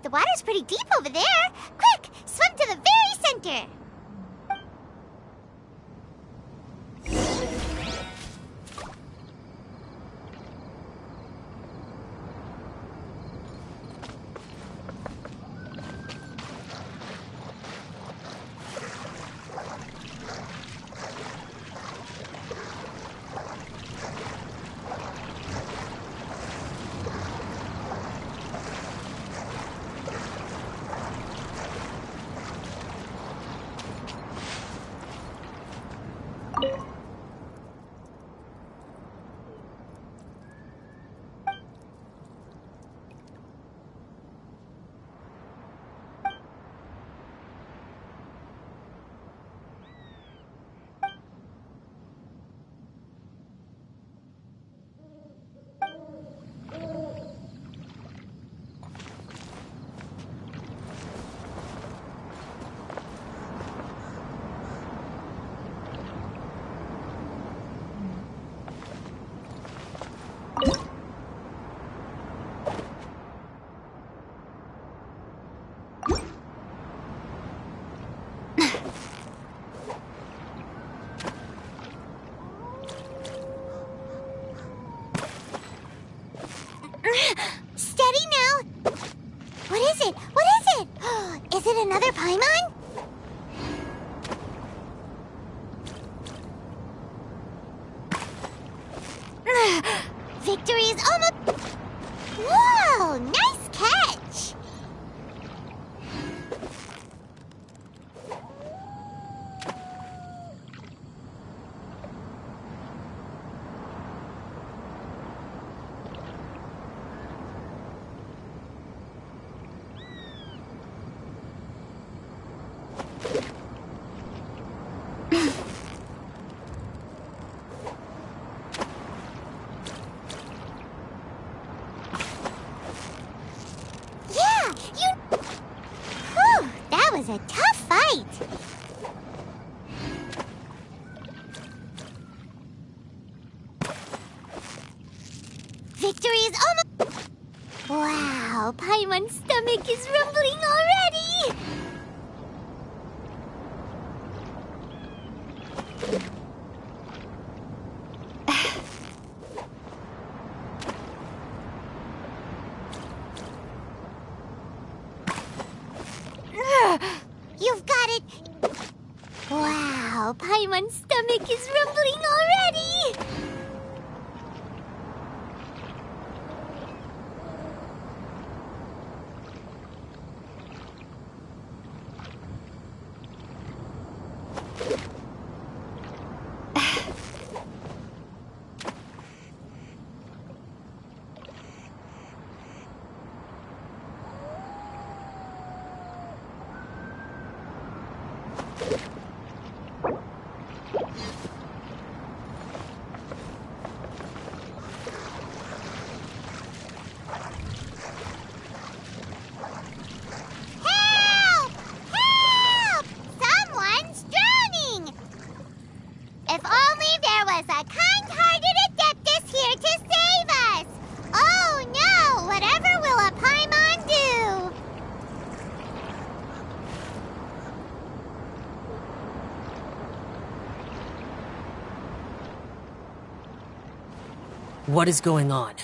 The water's pretty deep over there. Quick, swim to the very center. Steady now. What is it? What is it? Is it another Paimon? Victory is almost... Whoa! Nice catch! Was a tough fight. Victory is almost... Wow, Paimon's stomach is rumbling already. You've got it! Wow, Paimon's stomach is rumbling already! A kind-hearted Adeptus here to save us! Oh no! Whatever will a Paimon do? What is going on?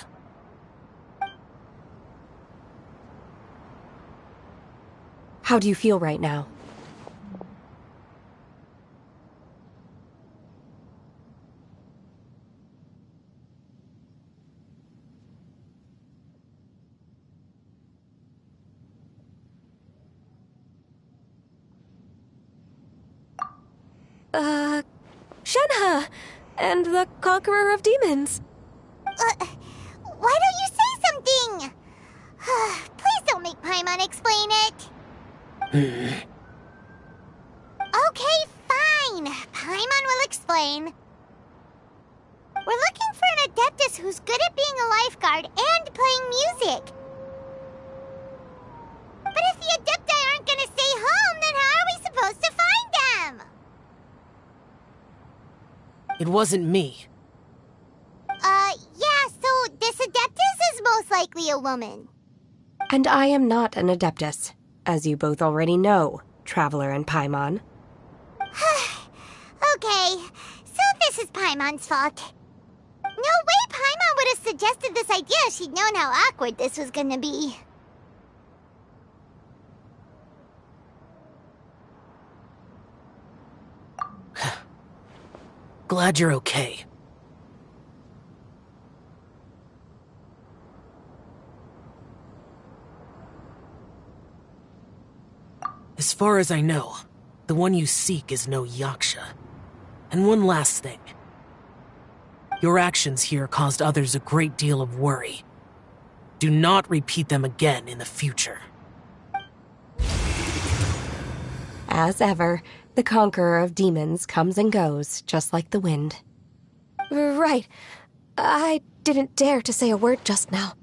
How do you feel right now? Shenhe! And the Conqueror of Demons. Why don't you say something? Please don't make Paimon explain it. Okay, fine. Paimon will explain. We're looking for an Adeptus who's good at being a lifeguard and playing music. But if the Adepti aren't gonna stay home, then how are we supposed to find them? It wasn't me. Yeah, so this Adeptus is most likely a woman. And I am not an Adeptus, as you both already know, Traveler and Paimon. Okay, so this is Paimon's fault. No way Paimon would have suggested this idea if she'd known how awkward this was gonna be. Glad you're okay. As far as I know, the one you seek is no Yaksha. And one last thing. Your actions here caused others a great deal of worry. Do not repeat them again in the future. As ever, the conqueror of demons comes and goes, just like the wind. Right. I didn't dare to say a word just now.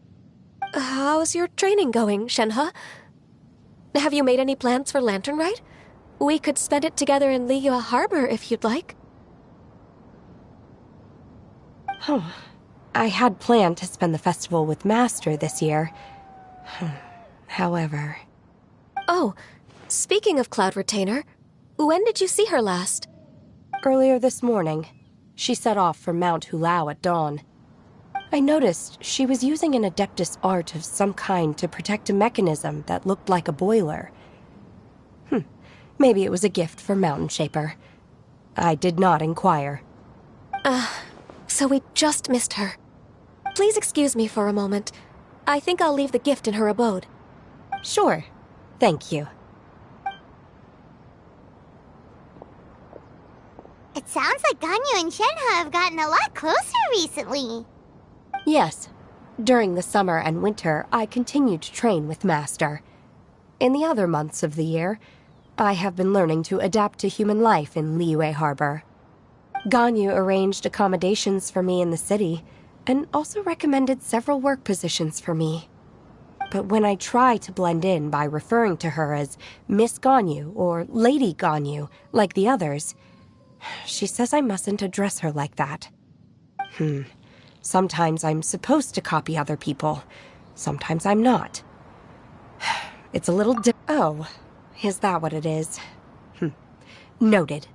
How's your training going, Shenhe? Have you made any plans for Lantern Rite? We could spend it together in Liyue Harbor if you'd like. Oh, I had planned to spend the festival with Master this year. However... Oh, speaking of Cloud Retainer, when did you see her last? Earlier this morning, she set off for Mount Hulao at dawn. I noticed she was using an Adeptus art of some kind to protect a mechanism that looked like a boiler. Maybe it was a gift for Mountain Shaper. I did not inquire. So we just missed her. Please excuse me for a moment. I think I'll leave the gift in her abode. Sure. Thank you. It sounds like Ganyu and Shenhe have gotten a lot closer recently. Yes. During the summer and winter, I continued to train with Master. In the other months of the year, I have been learning to adapt to human life in Liyue Harbor. Ganyu arranged accommodations for me in the city, and also recommended several work positions for me. But when I try to blend in by referring to her as Miss Ganyu or Lady Ganyu, like the others, she says I mustn't address her like that. Sometimes I'm supposed to copy other people. Sometimes I'm not. It's a little Oh, is that what it is? Noted.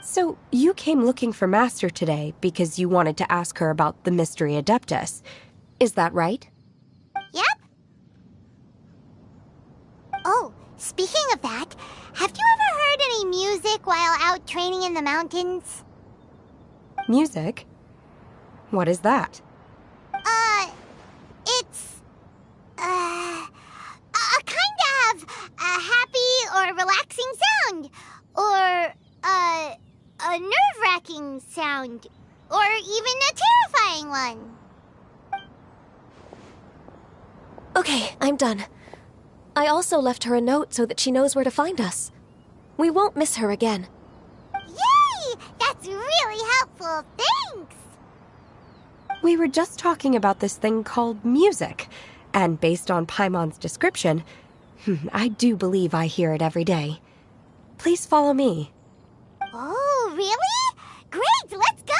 So, you came looking for Master today because you wanted to ask her about the Mystery Adeptus. Is that right? Yep. Oh, speaking of that, have you ever heard any music while out training in the mountains? Music? What is that? It's, a kind of a happy or relaxing sound. Or, a nerve-wracking sound. Or even a terrifying one. Okay, I'm done. I also left her a note so that she knows where to find us. We won't miss her again. Yay! That's really helpful. Thanks! We were just talking about this thing called music, and based on Paimon's description, I do believe I hear it every day. Please follow me. Oh, really? Great, let's go!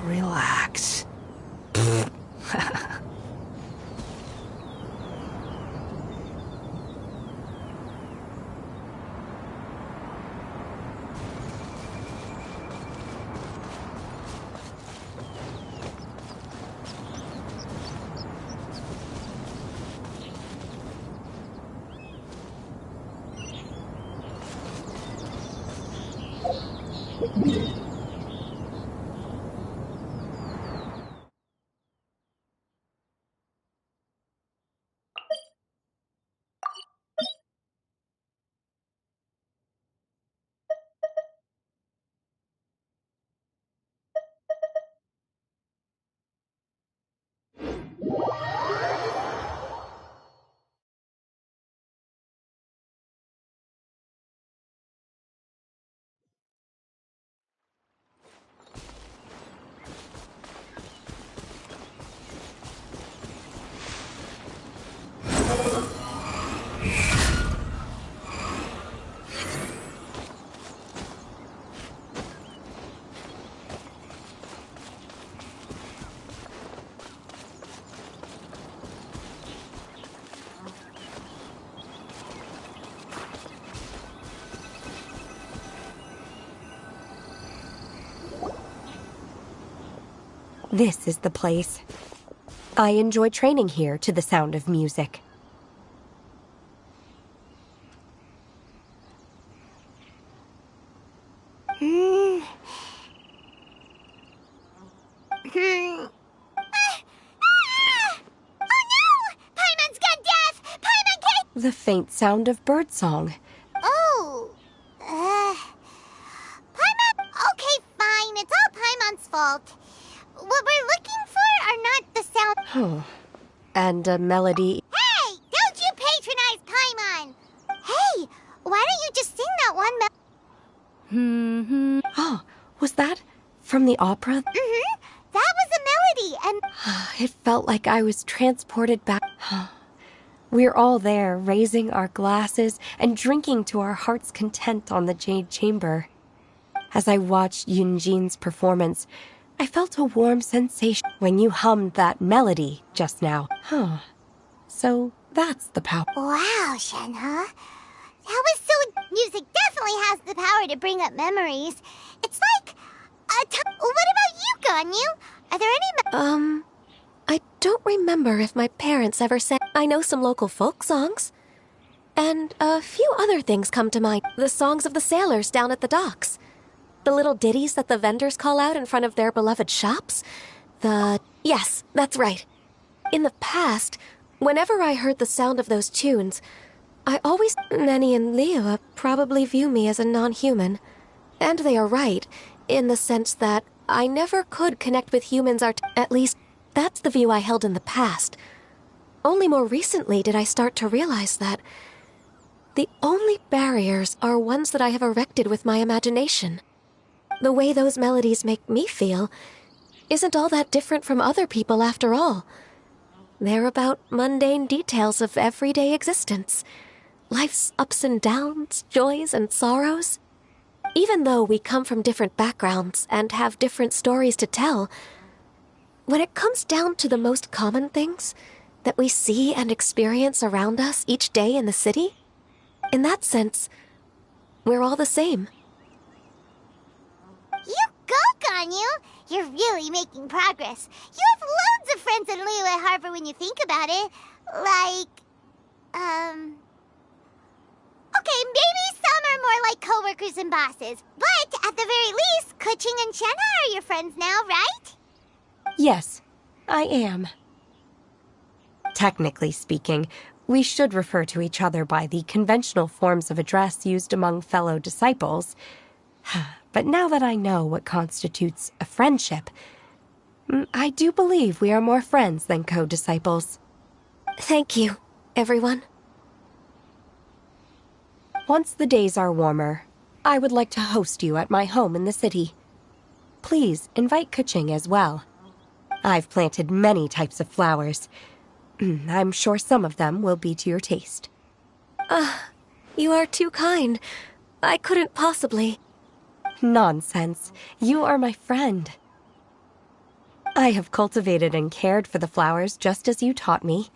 Relax. This is the place. I enjoy training here to the sound of music. The faint sound of birdsong. Oh. Paimon... Okay, fine. It's all Paimon's fault. What we're looking for are not the sound... And a melody. Hey! Don't you patronize Paimon! Hey! Why don't you just sing that one Oh, was that from the opera? Mm-hmm. That was a melody, and... It felt like I was transported back. We're all there, raising our glasses and drinking to our heart's content on the Jade Chamber. As I watched Yunjin's performance, I felt a warm sensation when you hummed that melody just now. So that's the power. Wow, Shenhe. That was so... Music definitely has the power to bring up memories. It's like... What about you, Ganyu? Are there any... I don't remember if my parents ever sang. I know some local folk songs. And a few other things come to mind. The songs of the sailors down at the docks. The little ditties that the vendors call out in front of their beloved shops. Yes, that's right. In the past, whenever I heard the sound of those tunes, I always... Nenny and Liyue probably view me as a non-human. And they are right, in the sense that I never could connect with humans at least... That's the view I held in the past. Only more recently did I start to realize that the only barriers are ones that I have erected with my imagination. The way those melodies make me feel isn't all that different from other people after all. They're about mundane details of everyday existence. Life's ups and downs, joys and sorrows. Even though we come from different backgrounds and have different stories to tell, when it comes down to the most common things that we see and experience around us each day in the city, in that sense, we're all the same. You go, Ganyu! You're really making progress. You have loads of friends in Liyue Harbor when you think about it. Okay, maybe some are more like coworkers and bosses. But at the very least, Keqing and Shenhe are your friends now, right? Yes, I am. Technically speaking, we should refer to each other by the conventional forms of address used among fellow disciples. But now that I know what constitutes a friendship, I do believe we are more friends than co-disciples. Thank you, everyone. Once the days are warmer, I would like to host you at my home in the city. Please invite Keqing as well. I've planted many types of flowers. I'm sure some of them will be to your taste. You are too kind. I couldn't possibly... Nonsense. You are my friend. I have cultivated and cared for the flowers just as you taught me.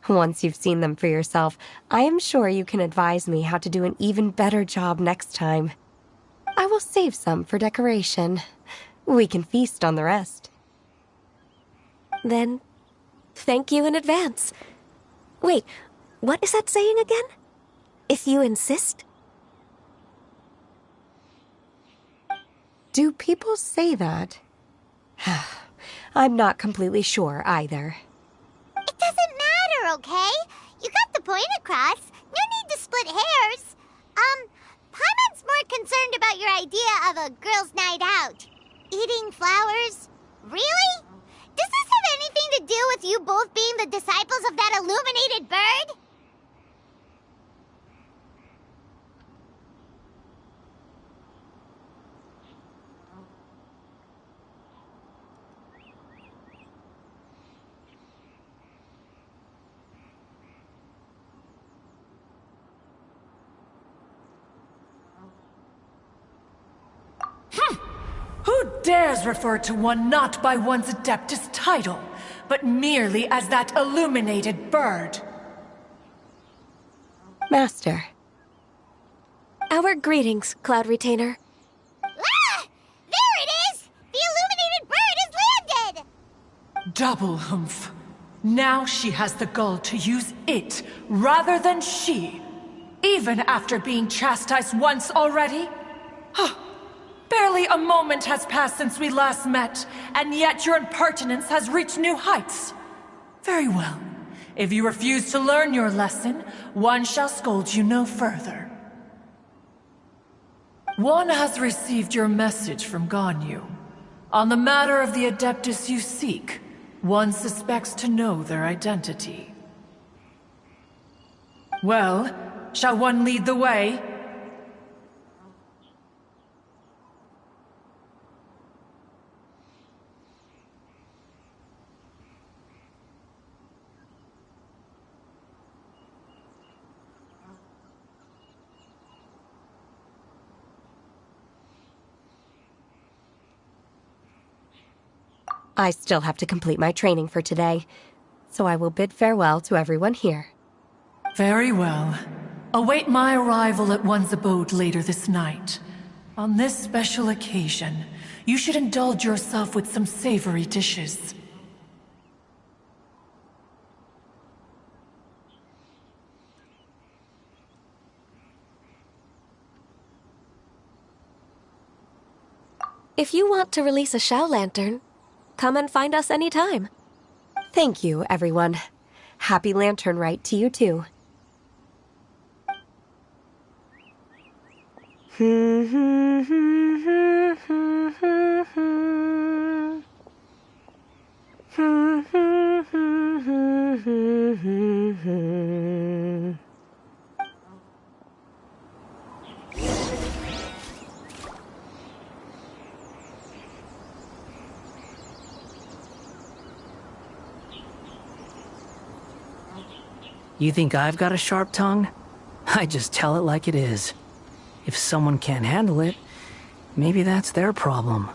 Once you've seen them for yourself, I am sure you can advise me how to do an even better job next time. I will save some for decoration. We can feast on the rest. Then, thank you in advance. Wait, what is that saying again? If you insist? Do people say that? I'm not completely sure either. It doesn't matter, okay? You got the point across. No need to split hairs. Paimon's more concerned about your idea of a girls' night out. Eating flowers? Really? Does this have anything to do with you both being the disciples of that illuminated bird? Who dares refer to one not by one's Adeptus title, but merely as that illuminated bird? Master. Our greetings, Cloud Retainer. Ah! There it is! The illuminated bird has landed! Double humph. Now she has the gall to use it rather than she. Even after being chastised once already? Barely a moment has passed since we last met, and yet your impertinence has reached new heights. Very well. If you refuse to learn your lesson, one shall scold you no further. One has received your message from Ganyu. On the matter of the Adeptus you seek, one suspects to know their identity. Well, shall one lead the way? I still have to complete my training for today, so I will bid farewell to everyone here. Very well. Await my arrival at one's abode later this night. On this special occasion, you should indulge yourself with some savory dishes. If you want to release a Shao Lantern, come and find us anytime. Thank you, everyone. Happy Lantern Rite to you too. You think I've got a sharp tongue? I just tell it like it is. If someone can't handle it, maybe that's their problem.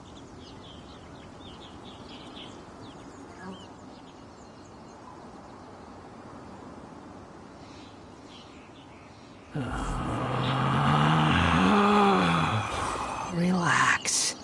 Relax.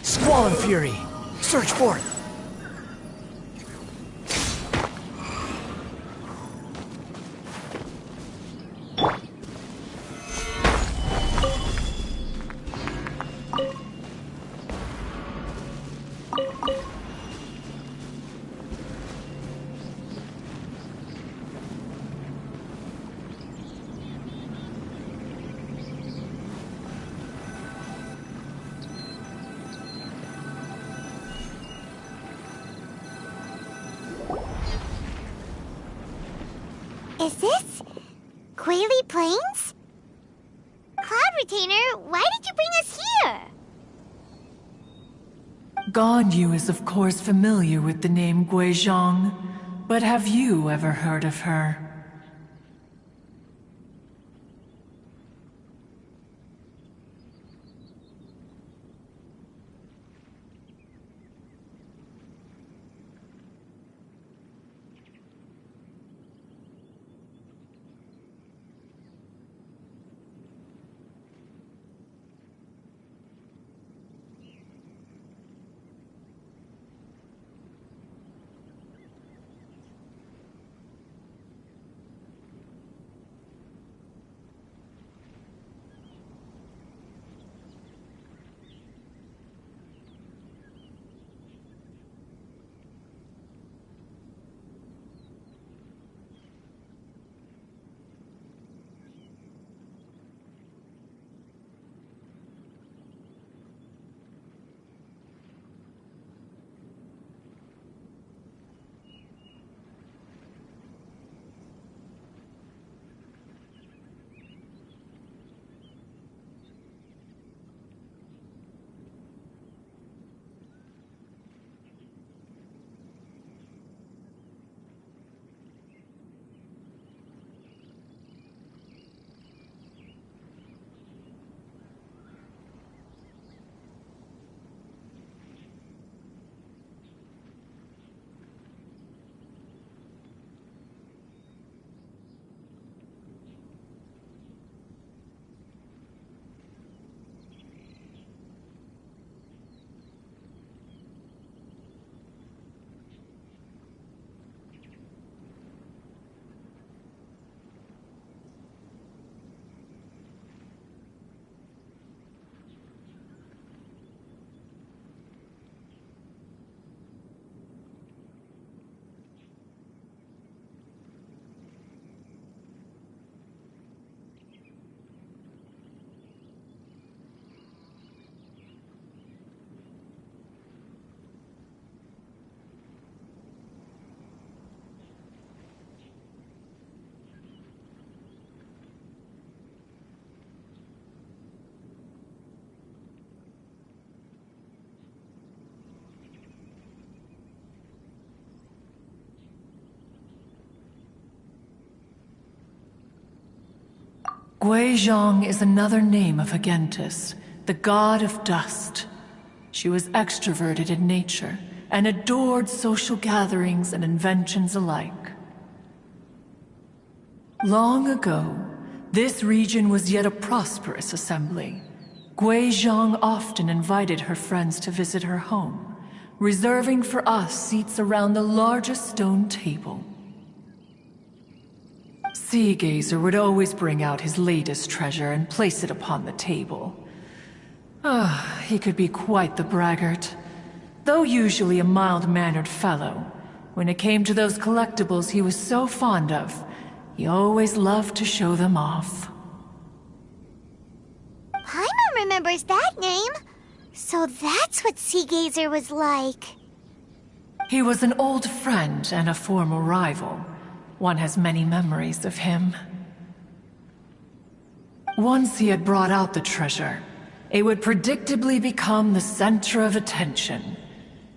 Squall and Fury! Search forth! Is this Quaily Plains? Cloud Retainer, why did you bring us here? Ganyu is of course familiar with the name Guizhong, but have you ever heard of her? Guizhong is another name of Agentis, the god of dust. She was extroverted in nature and adored social gatherings and inventions alike. Long ago, this region was yet a prosperous assembly. Guizhong often invited her friends to visit her home, reserving for us seats around the largest stone table. Sea Gazer would always bring out his latest treasure and place it upon the table. He could be quite the braggart. Though usually a mild-mannered fellow, when it came to those collectibles he was so fond of, he always loved to show them off. Paimon remembers that name. So that's what Sea Gazer was like. He was an old friend and a former rival. One has many memories of him. Once he had brought out the treasure, it would predictably become the center of attention.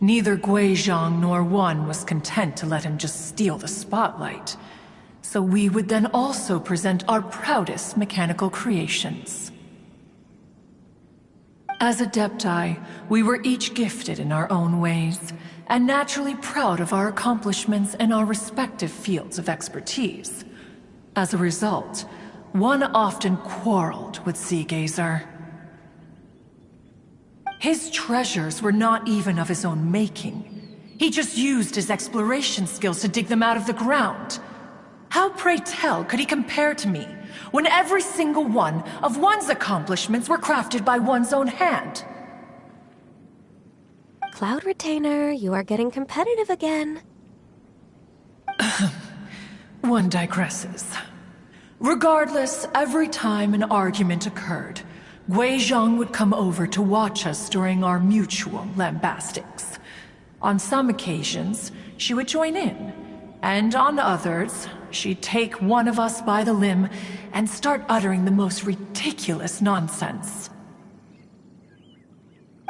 Neither Guizhong nor one was content to let him just steal the spotlight. So we would then also present our proudest mechanical creations. As Adepti, we were each gifted in our own ways, and naturally proud of our accomplishments in our respective fields of expertise. As a result, one often quarreled with Sea Gazer. His treasures were not even of his own making. He just used his exploration skills to dig them out of the ground. How, pray tell, could he compare to me, when every single one of one's accomplishments were crafted by one's own hand? Cloud Retainer, you are getting competitive again. One digresses. Regardless, every time an argument occurred, Guizhong would come over to watch us during our mutual lambastics. On some occasions, she would join in, And on others, she'd take one of us by the limb and start uttering the most ridiculous nonsense.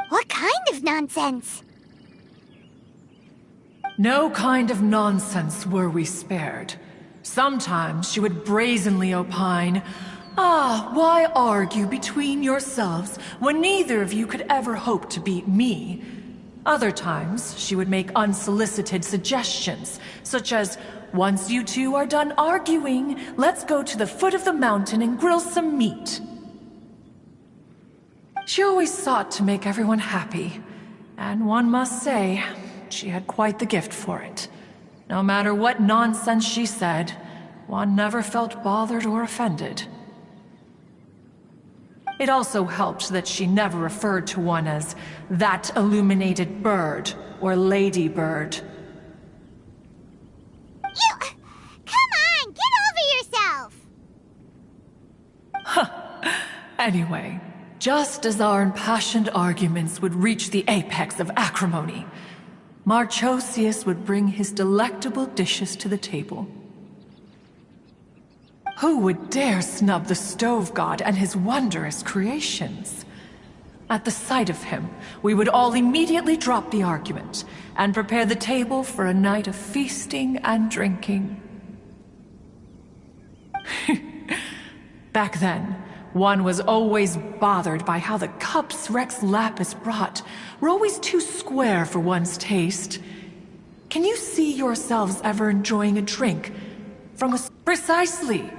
What kind of nonsense? No kind of nonsense were we spared. Sometimes she would brazenly opine, why argue between yourselves when neither of you could ever hope to beat me? Other times, she would make unsolicited suggestions, such as, once you two are done arguing, let's go to the foot of the mountain and grill some meat. She always sought to make everyone happy, and one must say, she had quite the gift for it. No matter what nonsense she said, one never felt bothered or offended. It also helped that she never referred to one as that illuminated bird or lady bird. Come on, get over yourself! Anyway, just as our impassioned arguments would reach the apex of acrimony, Marchosius would bring his delectable dishes to the table. Who would dare snub the stove god and his wondrous creations? At the sight of him, we would all immediately drop the argument and prepare the table for a night of feasting and drinking. Back then, one was always bothered by how the cups Rex Lapis brought were always too square for one's taste. Can you see yourselves ever enjoying a drink from a... Precisely!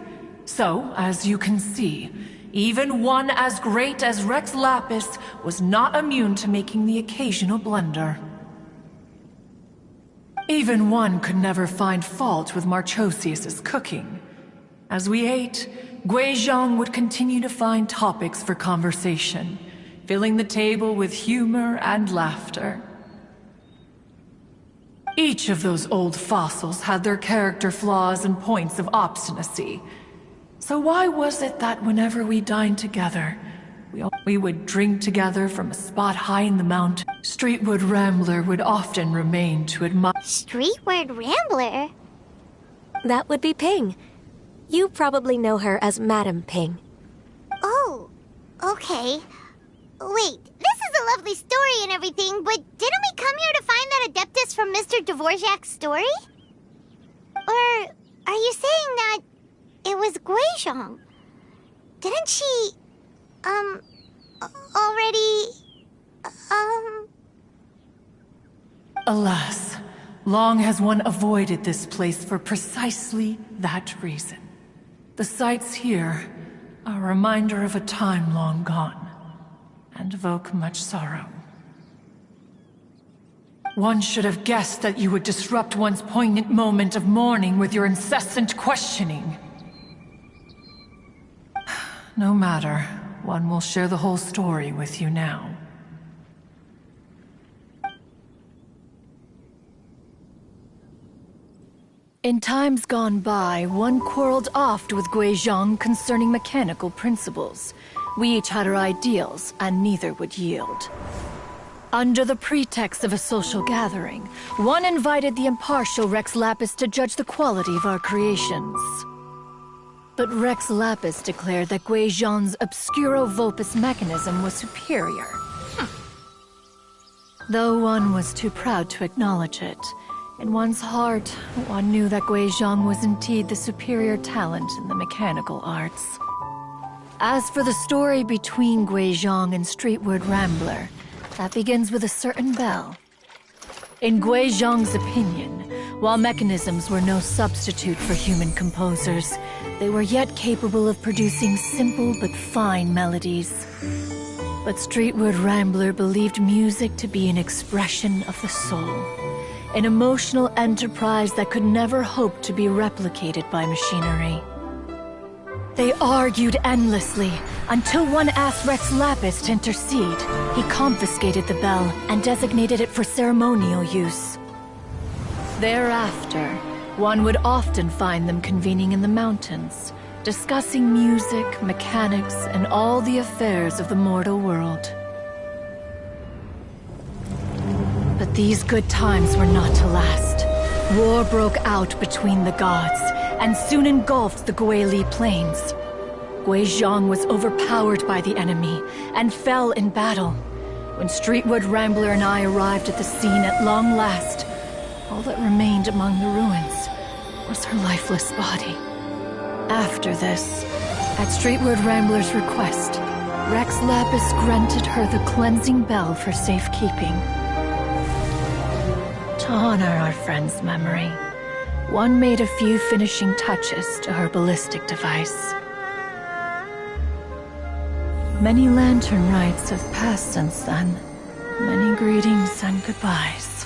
So, as you can see, even one as great as Rex Lapis was not immune to making the occasional blunder. Even one could never find fault with Marchosius's cooking. As we ate, Guizhong would continue to find topics for conversation, filling the table with humor and laughter. Each of those old fossils had their character flaws and points of obstinacy. So why was it that whenever we dined together, we would drink together from a spot high in the mountain? Streetwood Rambler would often remain to admire... Streetward Rambler? That would be Ping. You probably know her as Madam Ping. Oh, okay. Wait, this is a lovely story and everything, but didn't we come here to find that Adeptus from Mr. Dvorak's story? Or are you saying that it was Guizhong? Didn't she, already, Alas, long has one avoided this place for precisely that reason. The sights here are a reminder of a time long gone, and evoke much sorrow. One should have guessed that you would disrupt one's poignant moment of mourning with your incessant questioning. No matter, one will share the whole story with you now. In times gone by, one quarreled oft with Guizhong concerning mechanical principles. We each had our ideals, and neither would yield. Under the pretext of a social gathering, one invited the impartial Rex Lapis to judge the quality of our creations. But Rex Lapis declared that Guizhong's Obscuro Vulpus mechanism was superior. Though one was too proud to acknowledge it, in one's heart, one knew that Guizhong was indeed the superior talent in the mechanical arts. As for the story between Guizhong and Streetward Rambler, that begins with a certain bell. In Guizhong's opinion, while mechanisms were no substitute for human composers, they were yet capable of producing simple but fine melodies. But Streetward Rambler believed music to be an expression of the soul, an emotional enterprise that could never hope to be replicated by machinery. They argued endlessly, until one asked Rex Lapis to intercede. He confiscated the bell and designated it for ceremonial use. Thereafter, one would often find them convening in the mountains, discussing music, mechanics, and all the affairs of the mortal world. But these good times were not to last. War broke out between the gods, and soon engulfed the Guili Plains. Guizhong was overpowered by the enemy, and fell in battle. When Streetwood Rambler and I arrived at the scene at long last, all that remained among the ruins was her lifeless body. After this, at Streetwood Rambler's request, Rex Lapis granted her the cleansing bell for safekeeping. To honor our friend's memory, one made a few finishing touches to her ballistic device. Many lantern rites have passed since then. Many greetings and goodbyes.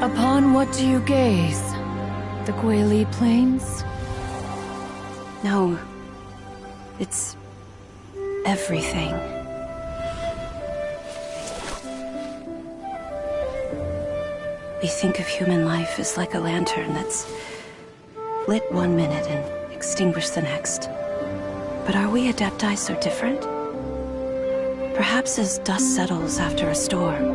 Upon what do you gaze? The Guili Plains? No. It's everything. We think of human life as like a lantern that's lit one minute and extinguished the next. But are we Adepti so different? Perhaps as dust settles after a storm,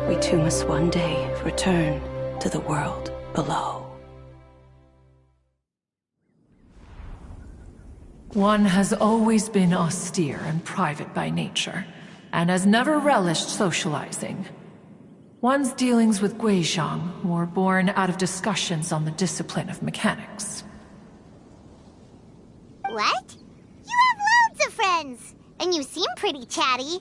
we too must one day return to the world below. One has always been austere and private by nature, and has never relished socializing. One's dealings with Guizhong were born out of discussions on the discipline of mechanics. What? You have loads of friends, and you seem pretty chatty.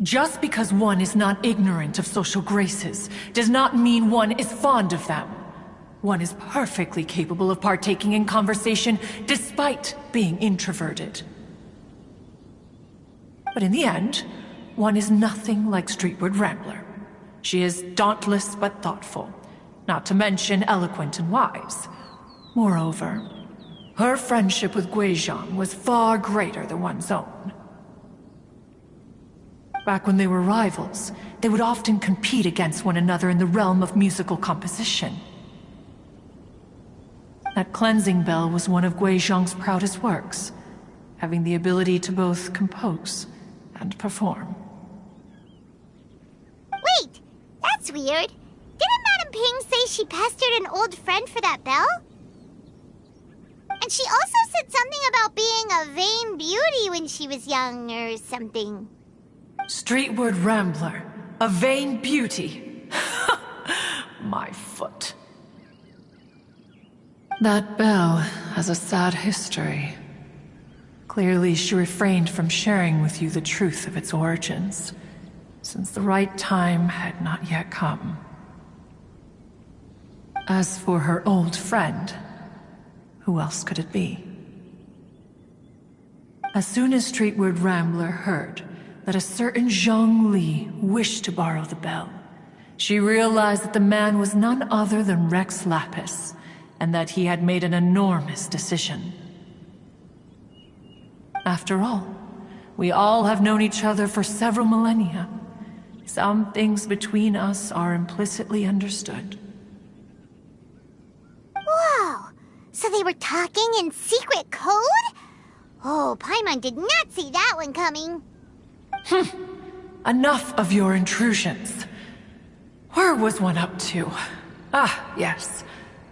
Just because one is not ignorant of social graces does not mean one is fond of them. One is perfectly capable of partaking in conversation despite being introverted. But in the end, one is nothing like Streetwood Rambler. She is dauntless but thoughtful, not to mention eloquent and wise. Moreover, her friendship with Guizhong was far greater than one's own. Back when they were rivals, they would often compete against one another in the realm of musical composition. That cleansing bell was one of Guizhong's proudest works, having the ability to both compose and perform. Wait, that's weird. Didn't Madame Ping say she pestered an old friend for that bell? And she also said something about being a vain beauty when she was young or something. Streetwood Rambler, a vain beauty. My foot. That bell has a sad history. Clearly, she refrained from sharing with you the truth of its origins, since the right time had not yet come. As for her old friend, who else could it be? As soon as Streetwood Rambler heard that a certain Zhang Li wished to borrow the bell, she realized that the man was none other than Rex Lapis, and that he had made an enormous decision. After all, we all have known each other for several millennia. Some things between us are implicitly understood. Whoa! So they were talking in secret code? Oh, Paimon did not see that one coming. Enough of your intrusions. Where was one up to? Ah, yes.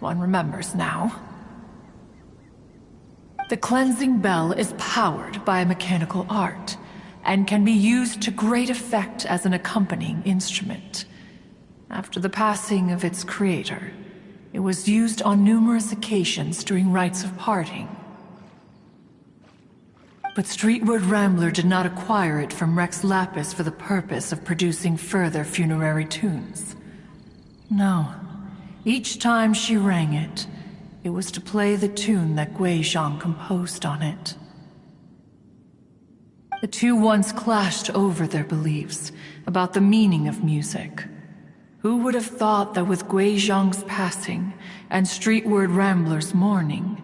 One remembers now. The cleansing bell is powered by a mechanical art, and can be used to great effect as an accompanying instrument. After the passing of its creator, it was used on numerous occasions during rites of parting. But Streetwood Rambler did not acquire it from Rex Lapis for the purpose of producing further funerary tunes. No. Each time she rang it, it was to play the tune that Guizhong composed on it. The two once clashed over their beliefs about the meaning of music. Who would have thought that with Guizhong's passing and Streetwood Rambler's mourning,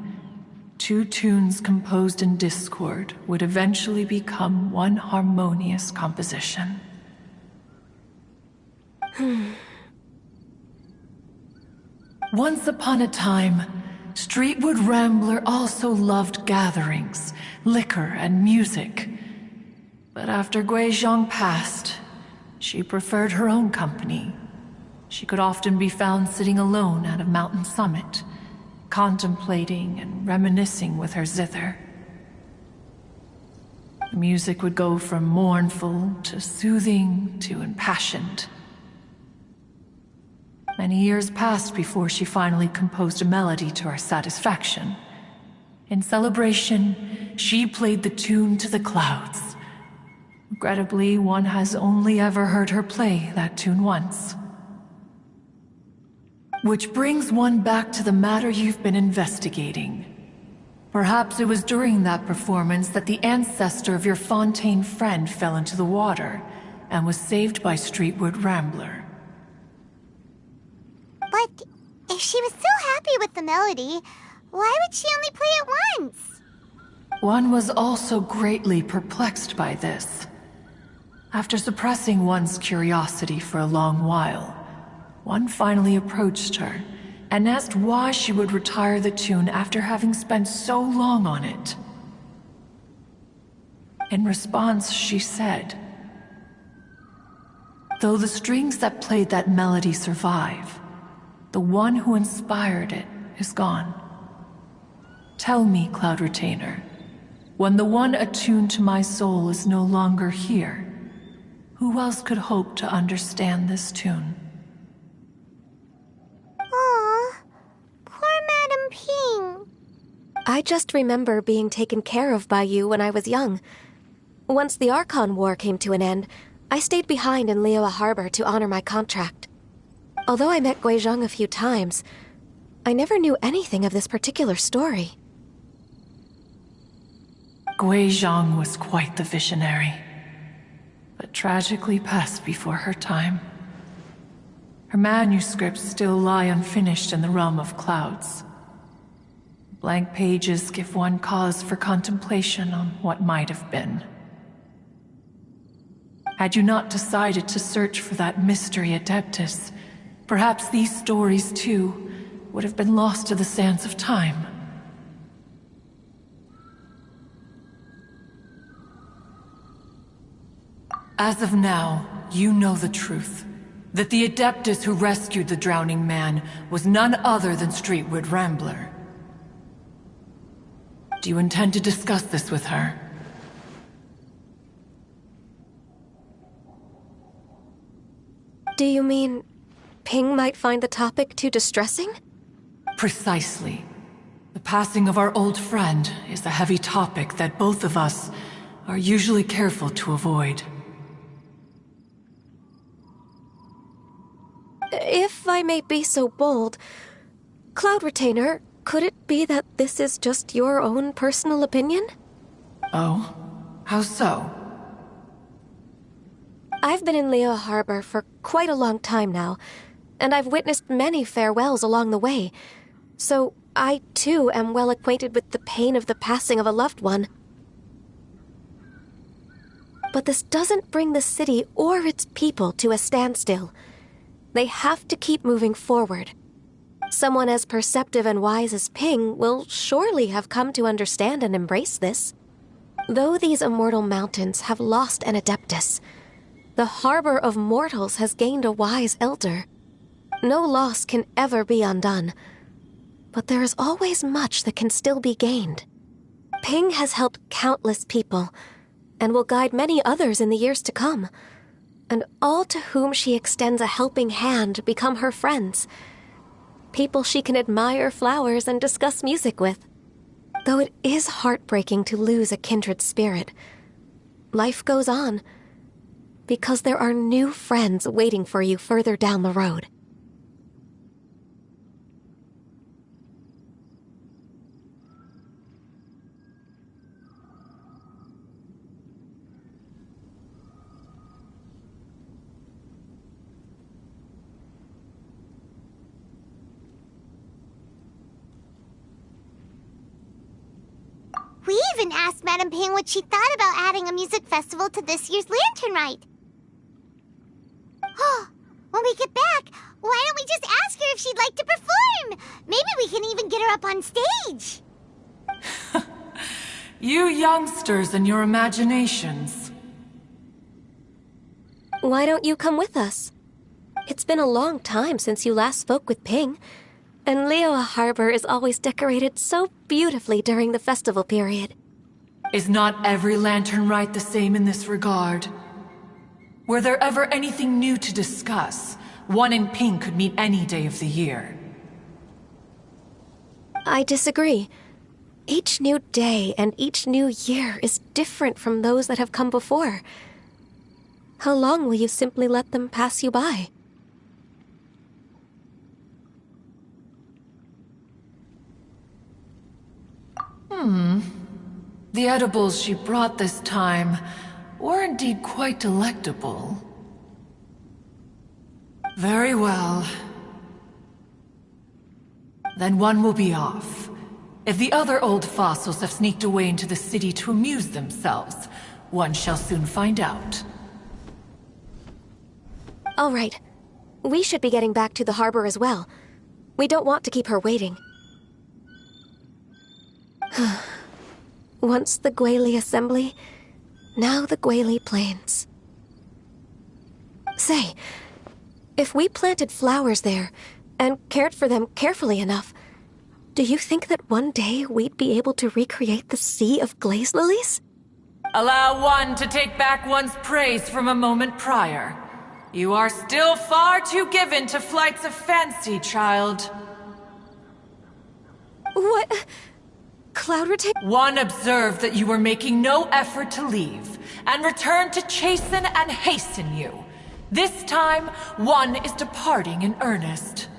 two tunes composed in discord would eventually become one harmonious composition? Once upon a time, Streetwood Rambler also loved gatherings, liquor, and music. But after Guizhong passed, she preferred her own company She could often be found sitting alone at a mountain summit, contemplating and reminiscing with her zither. The music would go from mournful to soothing to impassioned. Many years passed before she finally composed a melody to our satisfaction. In celebration, she played the tune to the clouds. Regrettably, one has only ever heard her play that tune once. Which brings one back to the matter you've been investigating. Perhaps it was during that performance that the ancestor of your Fontaine friend fell into the water and was saved by Streetwood Rambler. But if she was so happy with the melody, why would she only play it once? One was also greatly perplexed by this. After suppressing one's curiosity for a long while, one finally approached her and asked why she would retire the tune after having spent so long on it. In response, she said, "Though the strings that played that melody survive, the one who inspired it is gone. Tell me, Cloud Retainer, when the one attuned to my soul is no longer here, who else could hope to understand this tune?" Aw, poor Madam Ping. I just remember being taken care of by you when I was young. Once the Archon War came to an end, I stayed behind in Liyue Harbor to honor my contract. Although I met Guizhong a few times, I never knew anything of this particular story. Guizhong was quite the visionary, but tragically passed before her time. Her manuscripts still lie unfinished in the realm of clouds. Blank pages give one cause for contemplation on what might have been. Had you not decided to search for that mystery Adeptus, perhaps these stories, too, would have been lost to the sands of time. As of now, you know the truth. That the Adeptus who rescued the drowning man was none other than Streetwood Rambler. Do you intend to discuss this with her? Do you mean Ping might find the topic too distressing? Precisely. The passing of our old friend is a heavy topic that both of us are usually careful to avoid. If I may be so bold, Cloud Retainer, could it be that this is just your own personal opinion? Oh? How so? I've been in Liyue Harbor for quite a long time now, and I've witnessed many farewells along the way, so I too am well acquainted with the pain of the passing of a loved one. But this doesn't bring the city or its people to a standstill. They have to keep moving forward. Someone as perceptive and wise as Ping will surely have come to understand and embrace this. Though these immortal mountains have lost an Adeptus, the harbor of mortals has gained a wise elder. No loss can ever be undone, but there is always much that can still be gained. Ping has helped countless people, and will guide many others in the years to come. And all to whom she extends a helping hand become her friends. People she can admire flowers and discuss music with. Though it is heartbreaking to lose a kindred spirit, life goes on, because there are new friends waiting for you further down the road. We even asked Madam Ping what she thought about adding a music festival to this year's Lantern Rite. When we get back, why don't we just ask her if she'd like to perform? Maybe we can even get her up on stage. You youngsters and your imaginations. Why don't you come with us? It's been a long time since you last spoke with Ping, and Liyue Harbor is always decorated so beautifully during the festival period. Is not every lantern rite the same in this regard? Were there ever anything new to discuss? One in Ping could meet any day of the year. I disagree. Each new day and each new year is different from those that have come before. How long will you simply let them pass you by? The edibles she brought this time were indeed quite delectable. Very well. Then one will be off. If the other old fossils have sneaked away into the city to amuse themselves, one shall soon find out. All right. We should be getting back to the harbor as well. We don't want to keep her waiting. Once the Guili Assembly, now the Guili Plains. Say, if we planted flowers there and cared for them carefully enough, do you think that one day we'd be able to recreate the Sea of Glaze Lilies? Allow one to take back one's praise from a moment prior. You are still far too given to flights of fancy, child. What? Cloud retain? One observed that you were making no effort to leave, and returned to chasten and hasten you. This time, one is departing in earnest.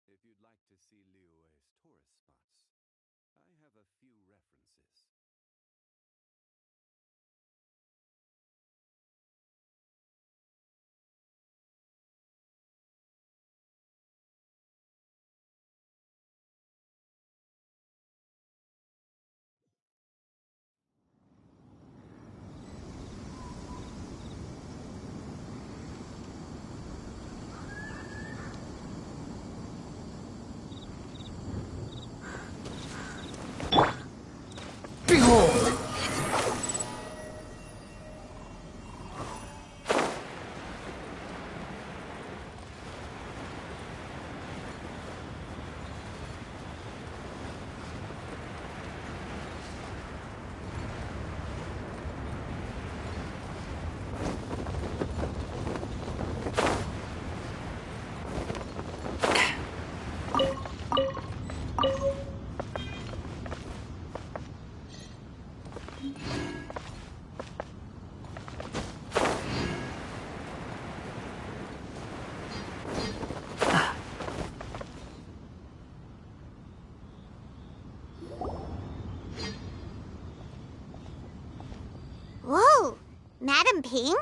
If you'd like to see Liyue's tourist spots, I have a few references. Behold! Whoa! Madam Ping?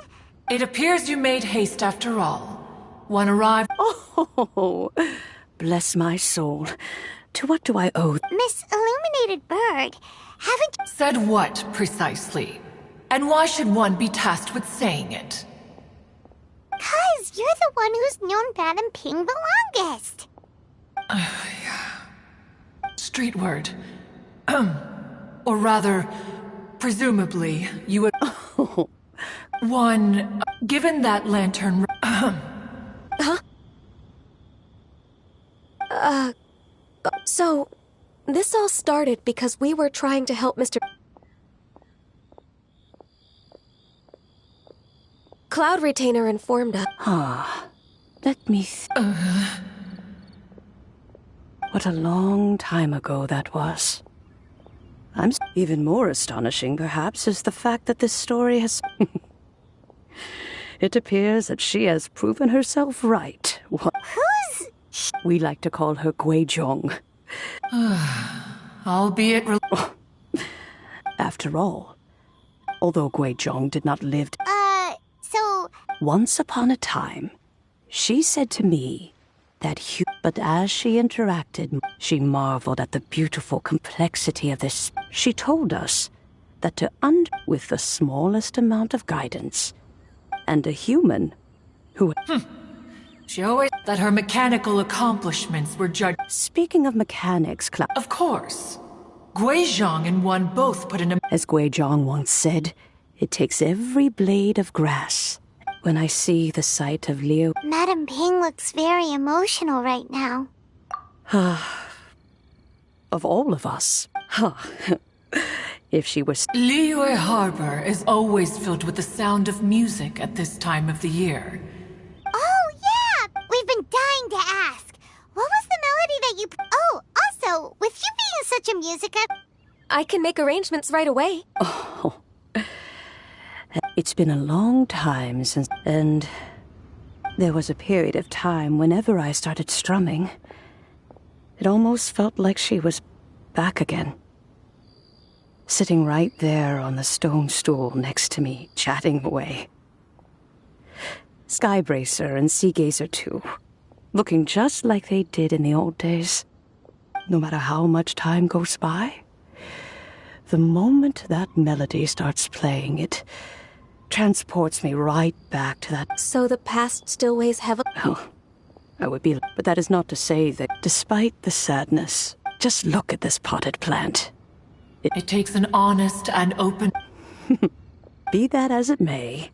It appears you made haste after all. One arrived. Oh, bless my soul. To what do I owe? Miss Illuminated Bird, haven't you... Said what, precisely? And why should one be tasked with saying it? 'Cause you're the one who's known Madam Ping the longest. Street word. Or rather, presumably, you would... One, given that lantern... So, this all started because we were trying to help Mr. Cloud Retainer informed us. Let me What a long time ago that was. Even more astonishing, perhaps, is the fact that this story has... It appears that she has proven herself right. Who's... We like to call her Guizhong. Albeit... After all, although Guizhong did not live... so... Once upon a time, she said to me that but as she interacted, she marveled at the beautiful complexity of this. She told us that with the smallest amount of guidance, and a human who... She always... that her mechanical accomplishments were judged... Speaking of mechanics, Of course. Guizhong and one both put in a... As Guizhong once said, it takes every blade of grass. When I see the sight of Liu... Madam Ping looks very emotional right now. Of all of us. If she was... Liyue Harbor is always filled with the sound of music at this time of the year. Oh, yeah! We've been dying to ask. What was the melody that you... Oh, also, with you being such a music... I can make arrangements right away. Oh... It's been a long time since... And there was a period of time whenever I started strumming. It almost felt like she was back again. Sitting right there on the stone stool next to me, chatting away. Skybracer and Seagazer too. Looking just like they did in the old days. No matter how much time goes by, the moment that melody starts playing, it transports me right back to that... So the past still weighs heavily? Oh, I would be... But that is not to say that despite the sadness, just look at this potted plant. It takes an honest and open... Be that as it may,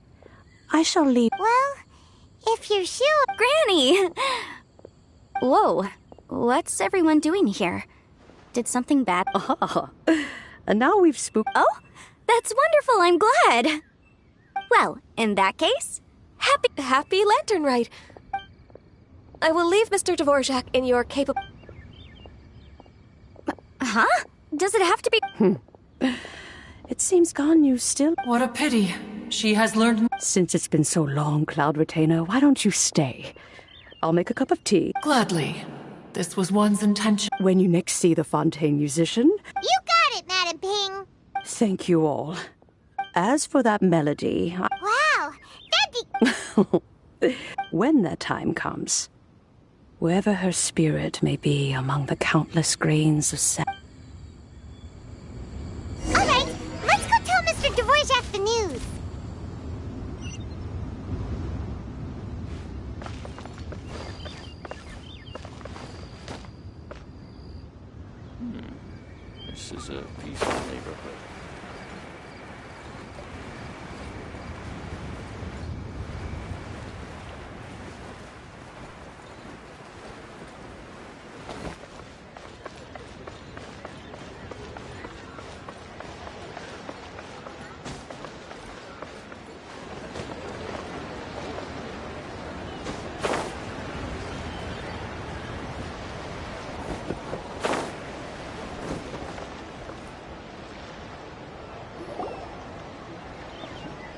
I shall leave... Well, if you're sure... Granny! Whoa, what's everyone doing here? Did something bad... And now we've spooked... Oh, that's wonderful, I'm glad! Well, in that case, Happy Lantern Rite! I will leave Mr. Dvorak in your capable... Huh? Does it have to be... It seems Ganyu still... What a pity. She has learned... Since it's been so long, Cloud Retainer, why don't you stay? I'll make a cup of tea. Gladly. This was one's intention. When you next see the Fontaine musician... You got it, Madam Ping! Thank you all. As for that melody... Wow, that'd be... When that time comes, wherever her spirit may be among the countless grains of sand... Alright, let's go tell Mr. Dvorak the news. This is a peaceful neighborhood.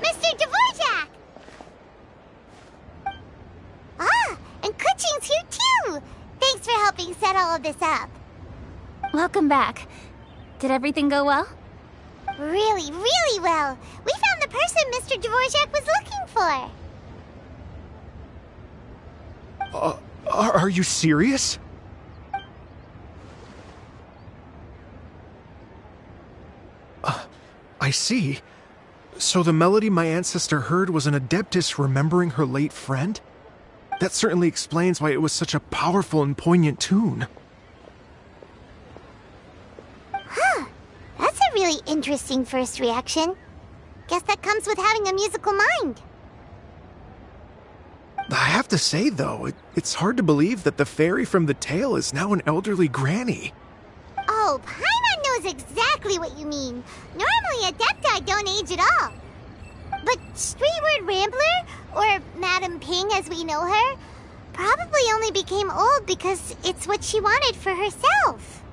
Mr. Dvorak! Ah, and Kuching's here too! Thanks for helping set all of this up. Welcome back. Did everything go well? Really, really well. We found the person Mr. Dvorak was looking for. Are you serious? I see. So the melody my ancestor heard was an adeptus remembering her late friend? That certainly explains why it was such a powerful and poignant tune. Huh. That's a really interesting first reaction. Guess that comes with having a musical mind. I have to say, though, it's hard to believe that the fairy from the tale is now an elderly granny. Oh, Paimon knows exactly what you mean. Normally, Adepti don't age at all. But Streetward Rambler, or Madam Ping as we know her, probably only became old because it's what she wanted for herself.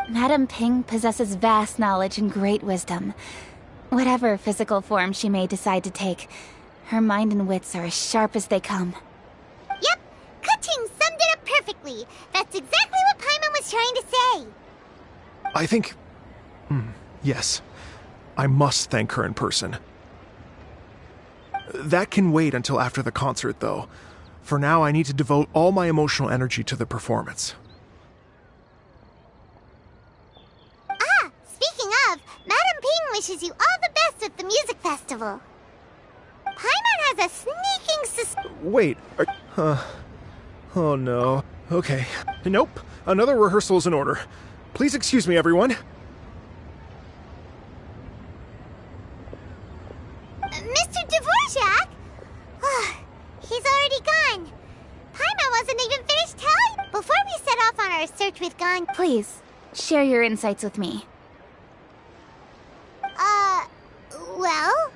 Madam Ping possesses vast knowledge and great wisdom. Whatever physical form she may decide to take, Her mind and wits are as sharp as they come. Yep, Ka-Ting summed it up perfectly. That's exactly what Paimon was trying to say. I think... yes. I must thank her in person. That can wait until after the concert, though. For now, I need to devote all my emotional energy to the performance. Ah, speaking of, Madam Ping wishes you all the best at the music festival. Paimon has a sneaking Wait, oh no. Okay. Nope. Another rehearsal is in order. Please excuse me, everyone. Mr. Dvorak? He's already gone. Paimon wasn't even finished telling. Before we set off on our search with Gon... Please, share your insights with me. Well,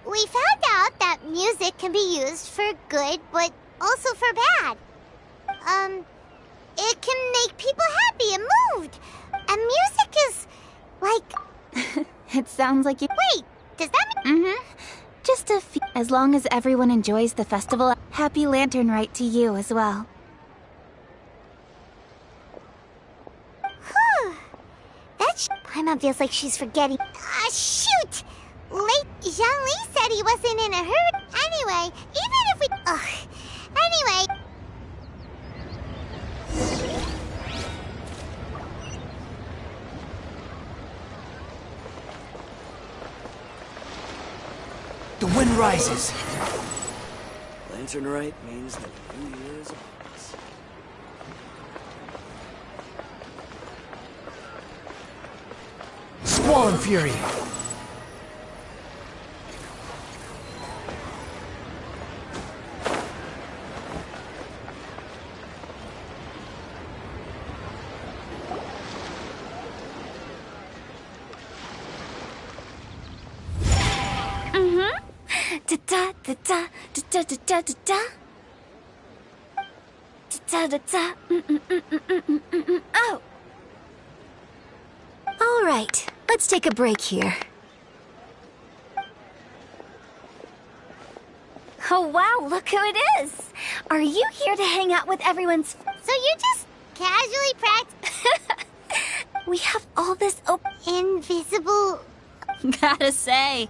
we found out that music can be used for good, but also for bad. It can make people happy and moved. And music is, like... It sounds like you... Wait, does that mean... Just as long as everyone enjoys the festival, happy Lantern Rite to you as well. Whew. Paimon feels like she's forgetting... Ah, shoot! Zhongli said he wasn't in a hurry. Anyway, even if we... Anyway... The wind rises. Lantern Rite means that the new year is upon us. Squall and Fury. Oh! All right, let's take a break here. Oh wow, look who it is! Are you here to hang out with everyone's... So you just casually practice... We have all this invisible... Gotta say...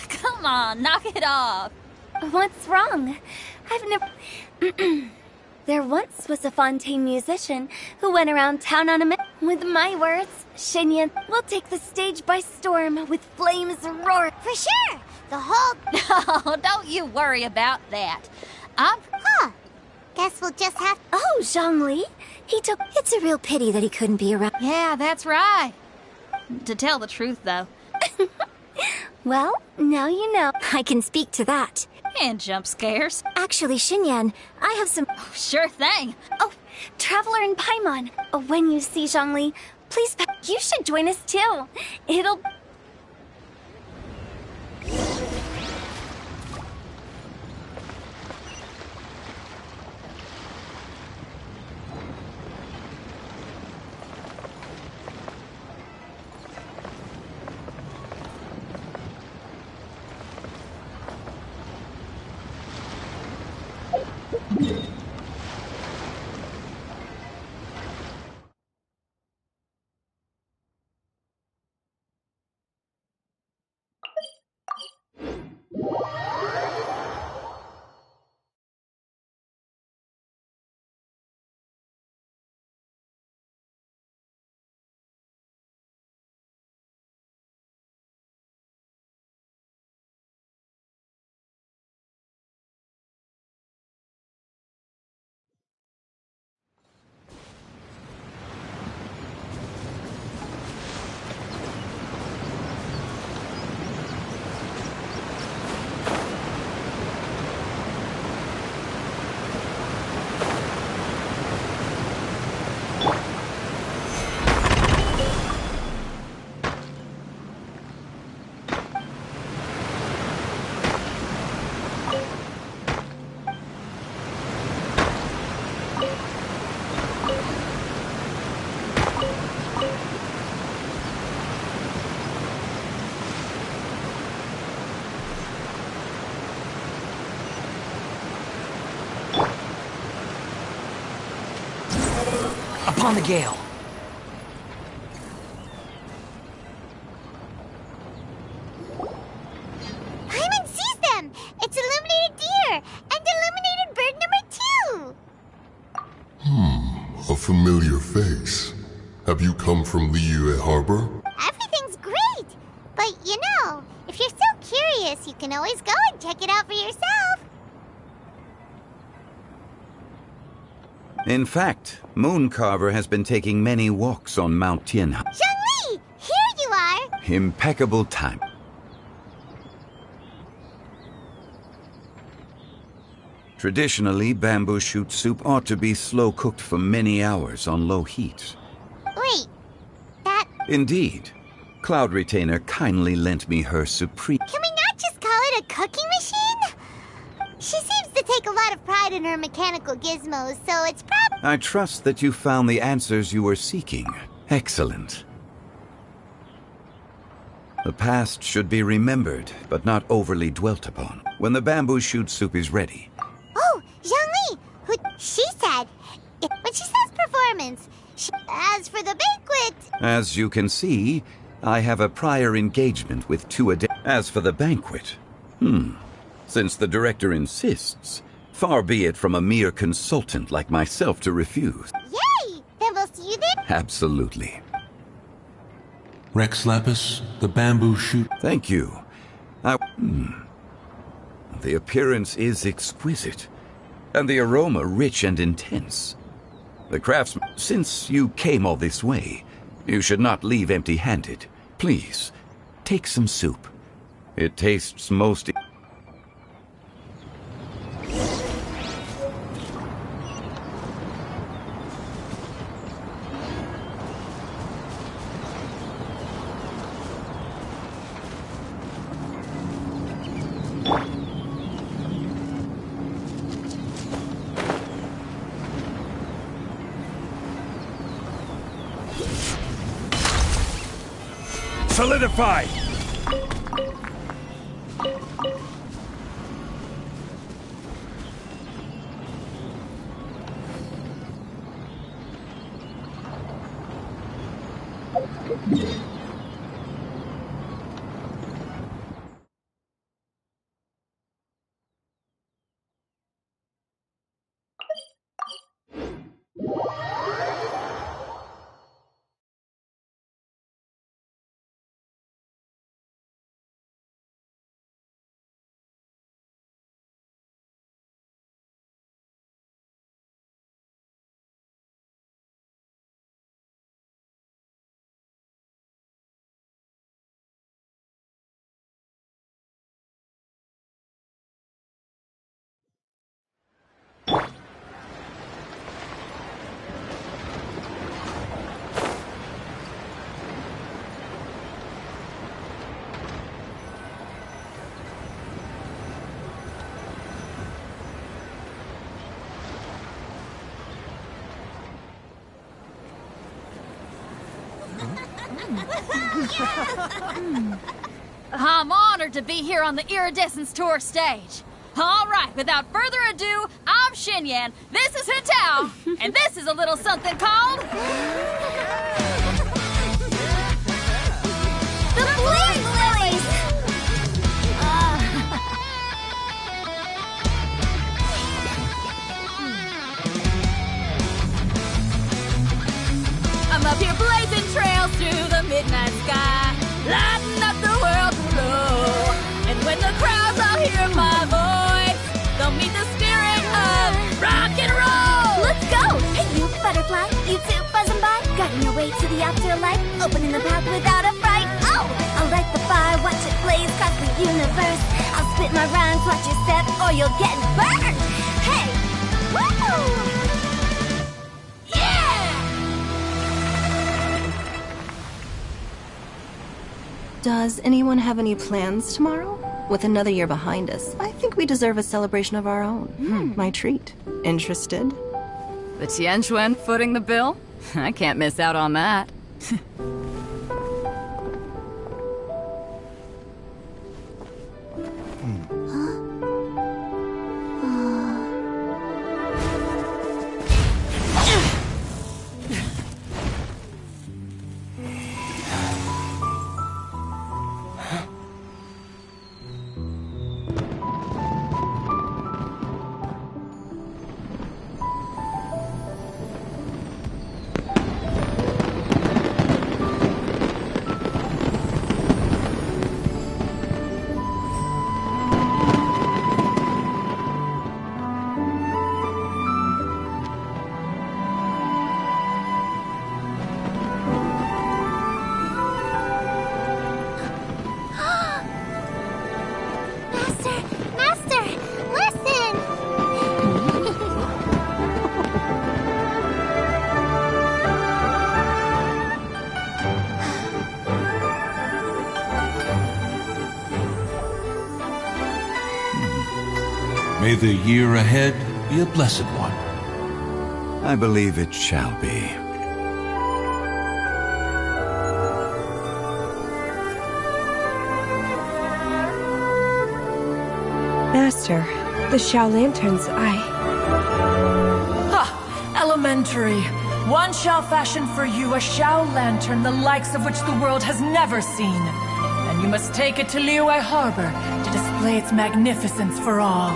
Come on, knock it off. What's wrong? I've never... There once was a Fontaine musician who went around town on a with my words, Xinyan will take the stage by storm with flames roar. For sure! The whole... No, don't you worry about that. Guess we'll just have... Oh, Zhongli. It's a real pity that he couldn't be around. Yeah, that's right. To tell the truth, though. Well, now you know. I can speak to that. And jump scares. Actually, Xinyan, I have some... Oh, sure thing. Oh, Traveler and Paimon. When you see Zhongli, please... You should join us, too. It'll... Upon the gale. Paimon sees them! It's illuminated deer! And illuminated bird number 2! A familiar face. Have you come from Liyue Harbor? Everything's great! But you know, if you're so curious, you can always go and check it out for yourself. In fact, Mooncarver has been taking many walks on Mount Tianhe. Zhongli! Here you are! Impeccable time. Traditionally, bamboo shoot soup ought to be slow-cooked for many hours on low heat. Wait, that... Indeed. Cloud Retainer kindly lent me her supreme... Can we not just call it a cooking machine? She seems to take a lot of pride in her mechanical gizmos, so it's probably... I trust that you found the answers you were seeking. Excellent. The past should be remembered, but not overly dwelt upon. When the bamboo shoot soup is ready... Oh, Zhongli! Who... She said... When she says performance... As for the banquet... As you can see, I have a prior engagement with 2 As for the banquet... Since the director insists, far be it from a mere consultant like myself to refuse. Yay! Then we'll see you there? Absolutely. Rex Lapis, the bamboo shoot. Thank you. The appearance is exquisite, and the aroma rich and intense. The craftsman... Since you came all this way, you should not leave empty-handed. Please, take some soup. It tastes most... Solidify! I'm honored to be here on the Iridescence Tour stage. All right, without further ado, I'm Xinyan, this is Hintao, and this is a little something called... The Flame Lilies! I'm up here blazing trails through the midnight sky, lighting up the world below. And when the crowds all hear my voice, they'll meet the spirit of rock and roll. Let's go! Hey, you butterfly, you too buzzing by, guiding your way to the afterlife, opening the path without a fright. Oh, I'll light the fire, watch it blaze across the universe. I'll spit my rhymes, watch your step, or you'll get burned. Hey, woo! Does anyone have any plans tomorrow? With another year behind us, I think we deserve a celebration of our own. My treat. Interested? The Tianquan footing the bill? I can't miss out on that. the year ahead be a blessed one. I believe it shall be. Master, the Xiao Lanterns, Ha! Elementary. One shall fashion for you a Xiao Lantern the likes of which the world has never seen. And you must take it to Liyue Harbor to display its magnificence for all.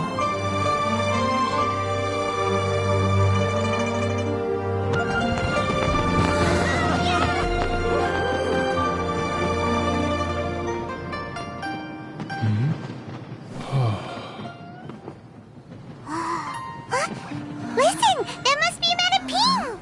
Listen! That must be Madame Ping!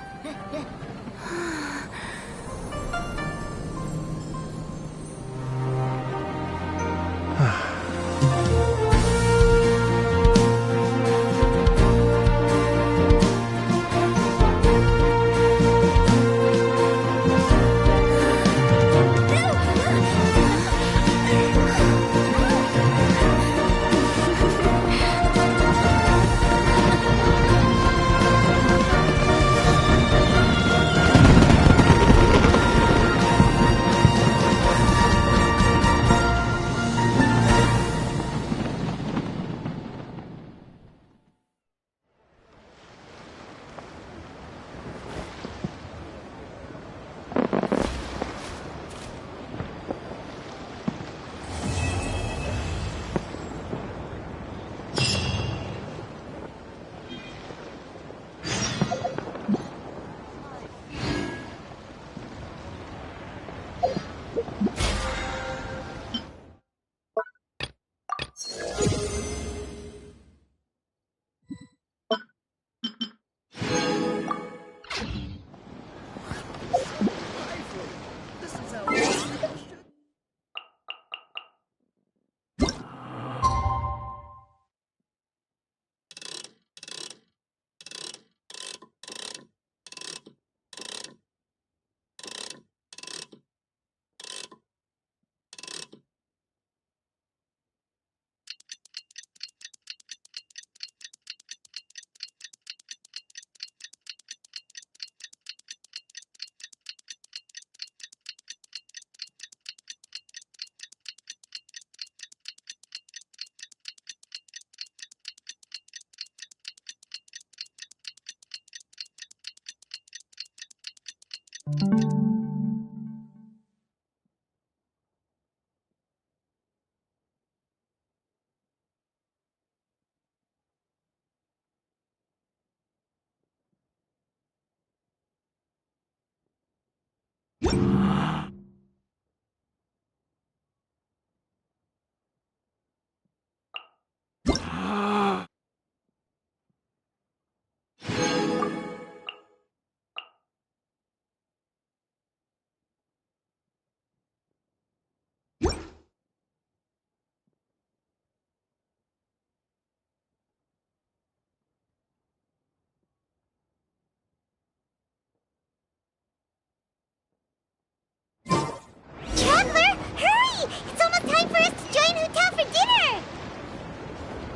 Traveler, hurry! It's almost time for us to join Huta for dinner!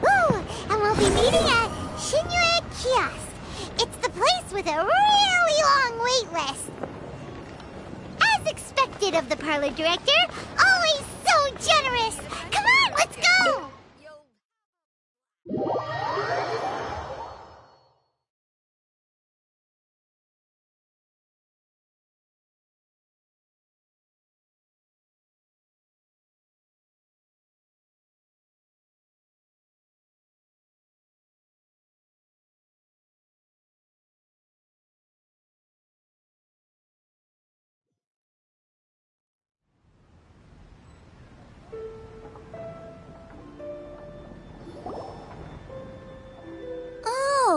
Ooh, and we'll be meeting at Shinue Kiosk. It's the place with a really long wait list. As expected of the parlor director, always so generous! Come on, let's go!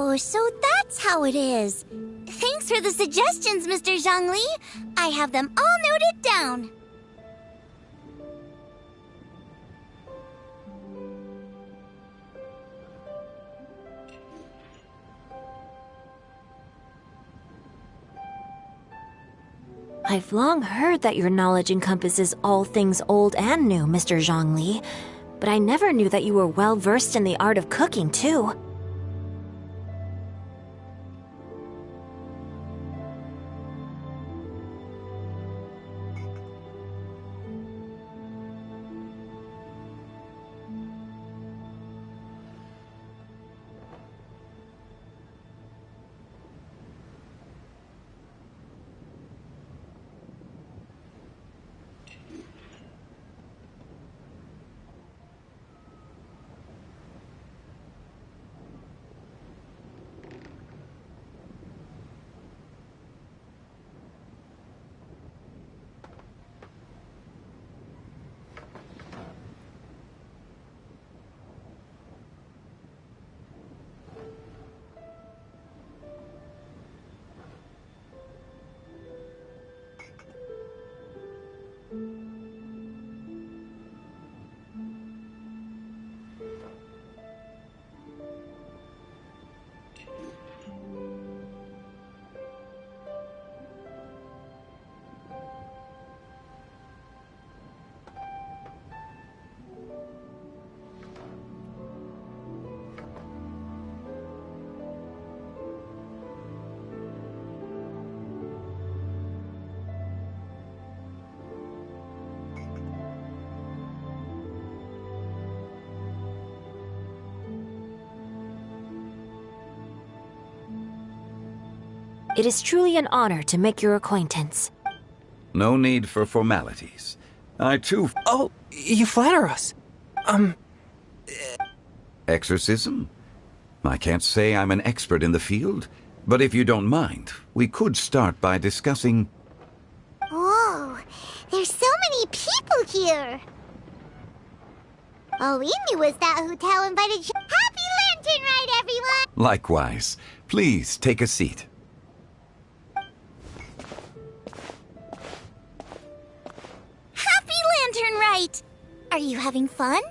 Oh, so that's how it is. Thanks for the suggestions, Mr. Zhongli. I have them all noted down. I've long heard that your knowledge encompasses all things old and new, Mr. Zhongli. but I never knew that you were well versed in the art of cooking, too. It is truly an honor to make your acquaintance. No need for formalities. I too... Oh, you flatter us. Exorcism? I can't say I'm an expert in the field, but if you don't mind, we could start by discussing... Whoa, there's so many people here. All we knew was that hotel invited you. Happy Lantern Ride, everyone! Likewise. Please take a seat. Happy Lantern Rite! Are you having fun?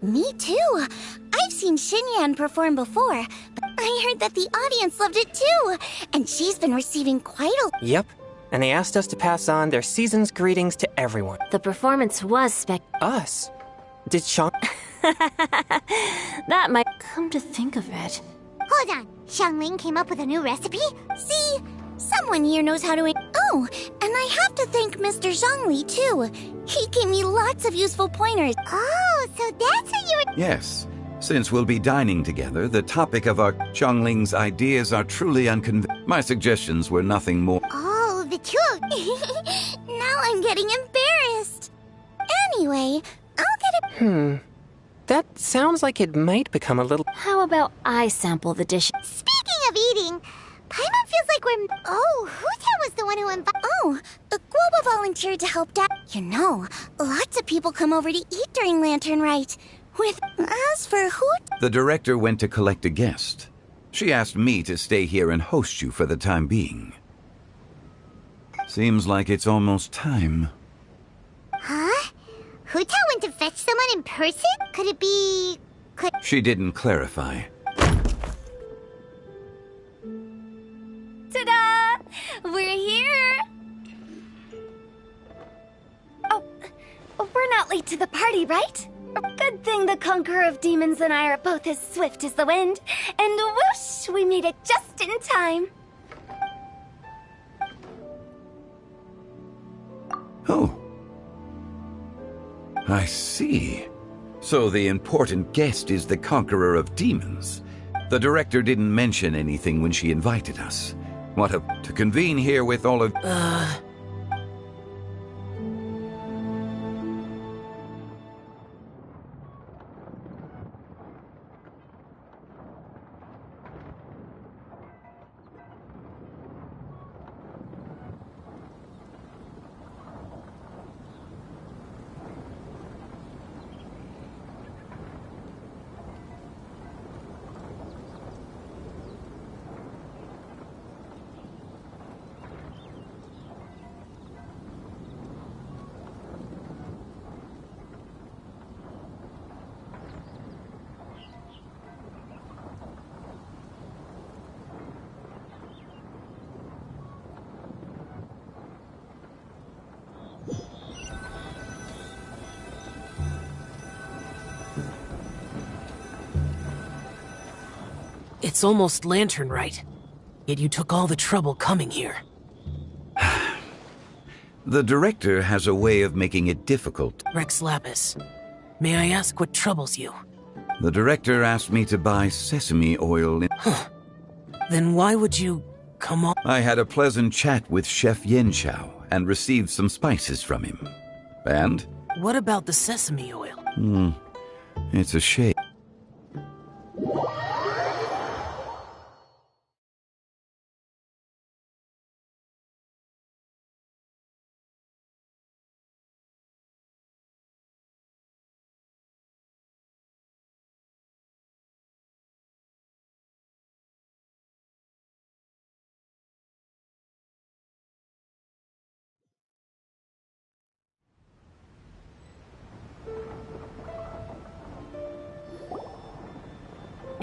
Me too. I've seen Xinyan perform before, but I heard that the audience loved it too, and she's been receiving quite a... Yep, and they asked us to pass on their season's greetings to everyone. The performance was Us? Did Sean... That might come to think of it. Hold on, Xiangling came up with a new recipe? See? Someone here knows how to... Oh, and I have to thank Mr. Zhongli, too. He gave me lots of useful pointers. Oh, so that's how you were... Yes. Since we'll be dining together, the topic of our Xiangling's ideas are truly unconvincing. My suggestions were nothing more... Oh, the two of... Now I'm getting embarrassed. Anyway, I'll get a... That sounds like it might become a little... How about I sample the dish? Speaking of eating, Paimon feels like we're... Oh, Huta was the one who invited... Oh, Guoba volunteered to help Dad. You know, lots of people come over to eat during Lantern Rite. As for Hoot... The director went to collect a guest. She asked me to stay here and host you for the time being. Seems like it's almost time. Huh? Huta went to fetch someone in person? Could it be... She didn't clarify. Ta-da! We're here! Oh, we're not late to the party, right? Good thing the Conqueror of Demons and I are both as swift as the wind. And whoosh, we made it just in time. Oh. I see. So the important guest is the Conqueror of Demons. The director didn't mention anything when she invited us. To convene here with all of... It's almost lantern right. Yet you took all the trouble coming here. The director has a way of making it difficult. Rex Lapis, may I ask what troubles you? The director asked me to buy sesame oil. Then why would you come on? I had a pleasant chat with Chef Yenchao and received some spices from him. And? What about the sesame oil? It's a shame.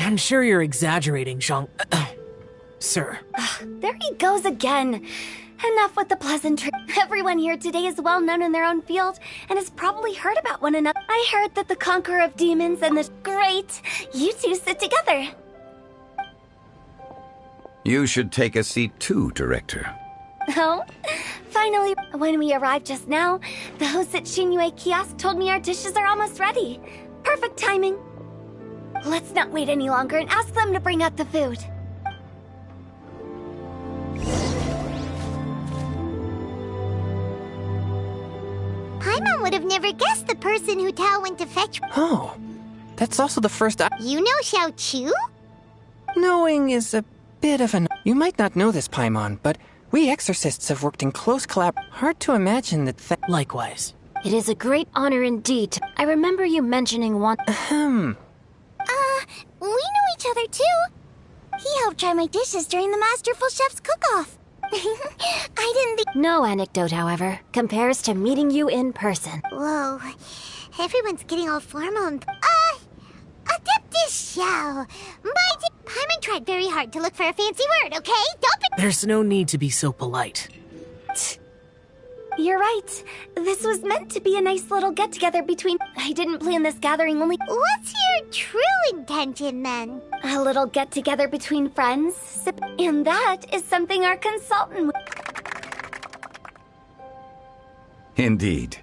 I'm sure you're exaggerating, Zhang. Sir. There he goes again. Enough with the pleasantry. Everyone here today is well known in their own field and has probably heard about one another. I heard that the Conqueror of Demons and the Great, you two sit together. You should take a seat too, Director. Oh, finally, when we arrived just now, the host at Xinyue Kiosk told me our dishes are almost ready. Perfect timing. Let's not wait any longer and ask them to bring out the food. Paimon would have never guessed the person who Tao went to fetch. Oh, that's also the first You know Xiao Chu? Knowing is a bit of an... You might not know this, Paimon, but we exorcists have worked in close collab. Hard to imagine that Likewise. It is a great honor indeed. I remember you mentioning one... We know each other too. He helped try my dishes during the Masterful Chef's cook-off. I didn't think... No anecdote, however, compares to meeting you in person. Whoa. Everyone's getting all formal and... Adeptus Xiao. Paimon tried very hard to look for a fancy word, okay? Don't be... There's no need to be so polite. You're right. This was meant to be a nice little get-together between... I didn't plan this gathering only... What's your true intention, then? A little get-together between friends. And that is something our consultant... Indeed.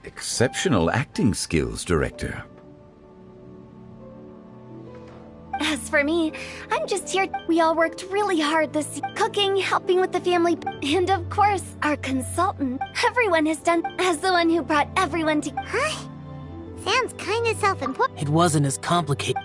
Exceptional acting skills, Director. As for me, I'm just here. We all worked really hard this year. Cooking, helping with the family, and of course, our consultant. Everyone has done as the one who brought everyone to... Huh? Sounds kind of self-important. It wasn't as complicated.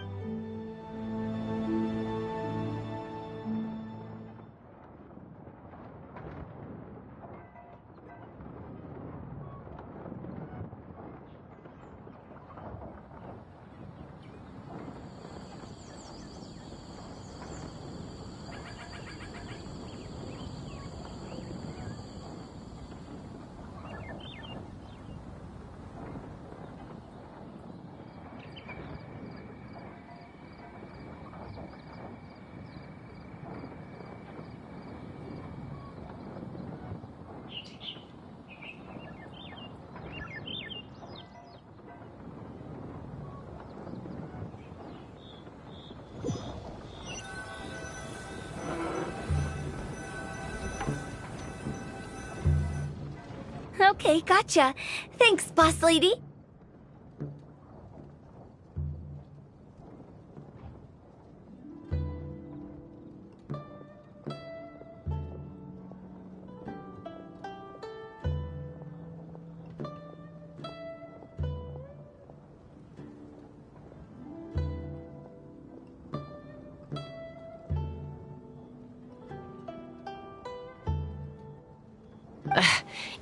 Okay, gotcha. Thanks, boss lady.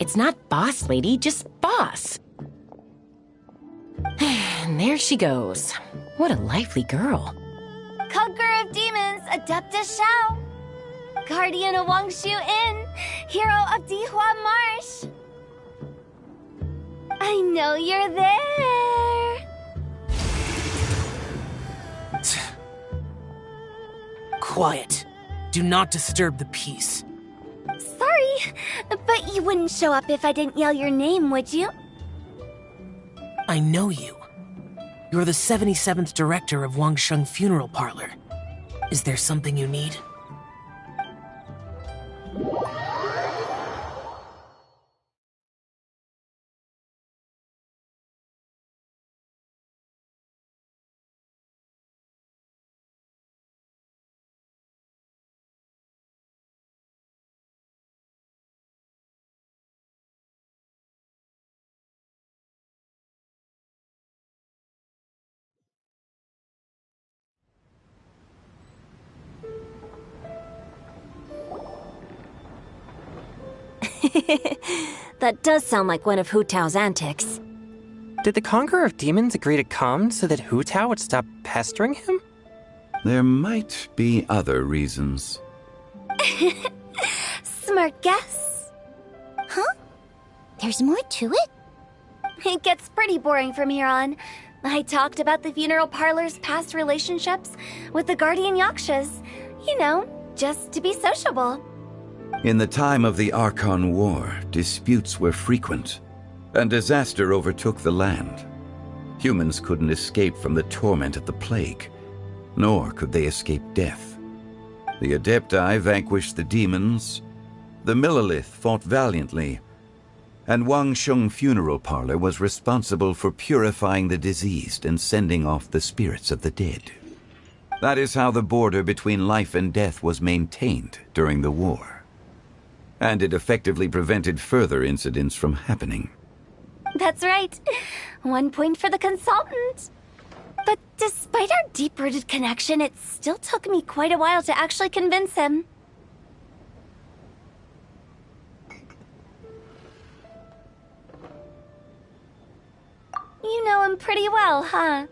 It's not boss lady, just boss. And there she goes. What a lively girl. Conqueror of Demons, Adeptus Xiao. Guardian of Wangshu Inn, hero of Dihua Marsh. I know you're there. Quiet. Do not disturb the peace. Sorry, but you wouldn't show up if I didn't yell your name, would you? I know you. You're the 77th director of Wangsheng Funeral Parlor. Is there something you need? That does sound like one of Hu Tao's antics. Did the Conqueror of Demons agree to come so that Hu Tao would stop pestering him? There might be other reasons. Smart guess. Huh? There's more to it? It gets pretty boring from here on. I talked about the funeral parlor's past relationships with the Guardian Yakshas. You know, just to be sociable. In the time of the Archon War, disputes were frequent, and disaster overtook the land. Humans couldn't escape from the torment of the plague, nor could they escape death. The Adepti vanquished the demons, the Millelith fought valiantly, and Wang Sheng Funeral Parlor was responsible for purifying the diseased and sending off the spirits of the dead. That is how the border between life and death was maintained during the war. And it effectively prevented further incidents from happening. That's right. 1 point for the consultant. But despite our deep-rooted connection, it still took me quite a while to actually convince him. You know him pretty well, huh?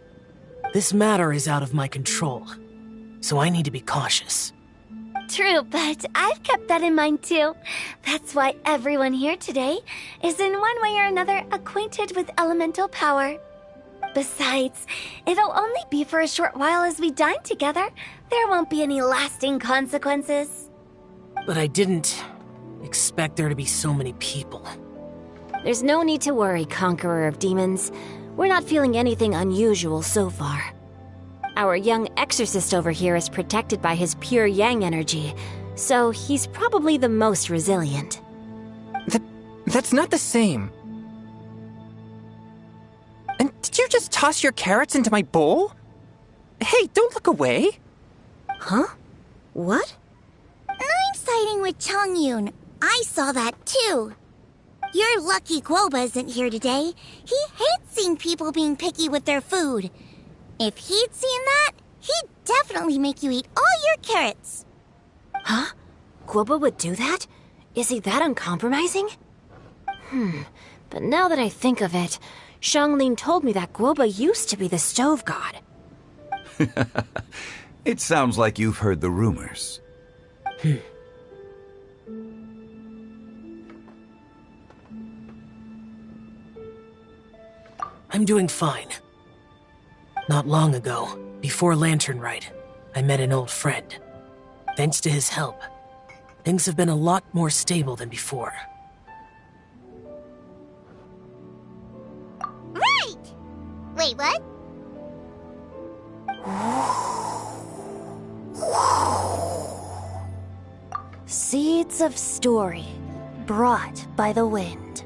This matter is out of my control, so I need to be cautious. True, but I've kept that in mind too. That's why everyone here today is in one way or another acquainted with elemental power. Besides, it'll only be for a short while as we dine together. There won't be any lasting consequences. But I didn't expect there to be so many people. There's no need to worry, Conqueror of Demons. We're not feeling anything unusual so far. Our young exorcist over here is protected by his pure yang energy, so he's probably the most resilient. That's not the same. And did you just toss your carrots into my bowl? Hey, don't look away. Huh? What? I'm siding with Chongyun. I saw that too. You're lucky Guoba isn't here today. He hates seeing people being picky with their food. If he'd seen that, he'd definitely make you eat all your carrots. Huh? Guoba would do that? Is he that uncompromising? But now that I think of it, Xianglin told me that Guoba used to be the stove god. It sounds like you've heard the rumors. I'm doing fine. Not long ago, before Lantern Rite, I met an old friend. Thanks to his help, things have been a lot more stable than before. Right! Wait, what? Seeds of story, brought by the wind.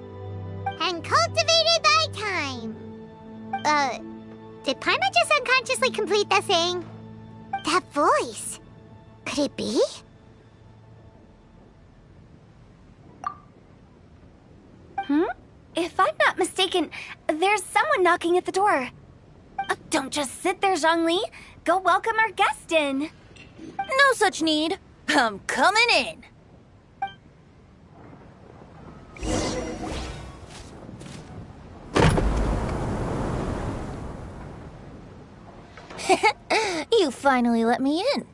And cultivated by time. Did Paimon just unconsciously complete that saying? That voice. Could it be? If I'm not mistaken, there's someone knocking at the door. Don't just sit there, Zhongli. Go welcome our guest in. No such need. I'm coming in. You finally let me in.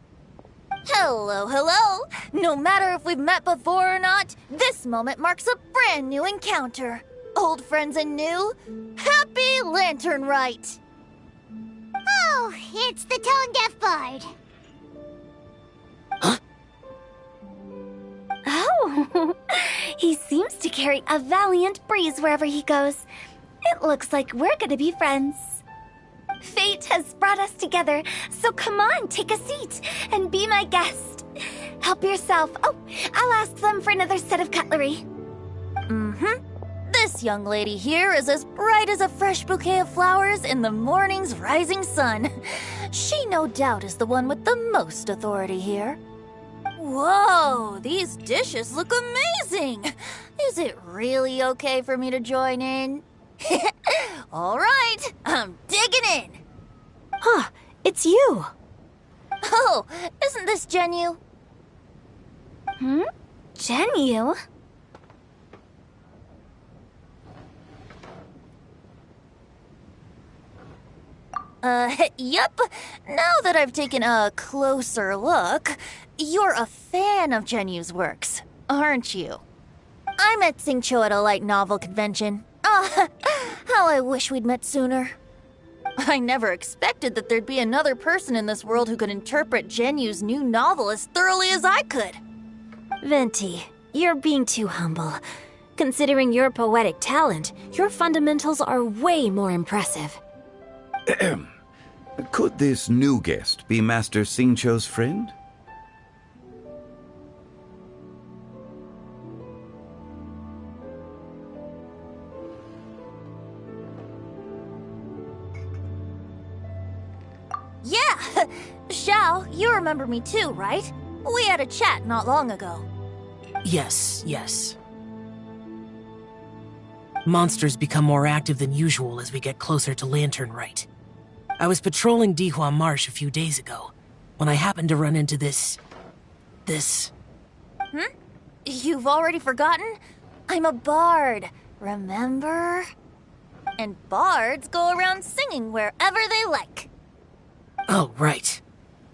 Hello, hello. No matter if we've met before or not, this moment marks a brand new encounter. Old friends and new, happy Lantern Rite. Oh, it's the tone-deaf bard. Oh, he seems to carry a valiant breeze wherever he goes. It looks like we're gonna be friends. Fate has brought us together, so come on, take a seat and be my guest. Help yourself. Oh, I'll ask them for another set of cutlery. This young lady here is as bright as a fresh bouquet of flowers in the morning's rising sun. She no doubt is the one with the most authority here. Whoa, these dishes look amazing! Is it really okay for me to join in? All right, I'm digging in. Huh, it's you. Oh, isn't this Genu? Genu? Yep. Now that I've taken a closer look, you're a fan of Genu's works, aren't you? I met Xingqiu at a light novel convention. Ah, how I wish we'd met sooner. I never expected that there'd be another person in this world who could interpret Genu's new novel as thoroughly as I could. Venti, you're being too humble. Considering your poetic talent, your fundamentals are way more impressive. Could this new guest be Master Xingqiu's friend? Yeah! Xiao, you remember me too, right? We had a chat not long ago. Yes. Monsters become more active than usual as we get closer to Lantern Rite. I was patrolling Dihua Marsh a few days ago, when I happened to run into this... You've already forgotten? I'm a bard, remember? And bards go around singing wherever they like. Oh, right.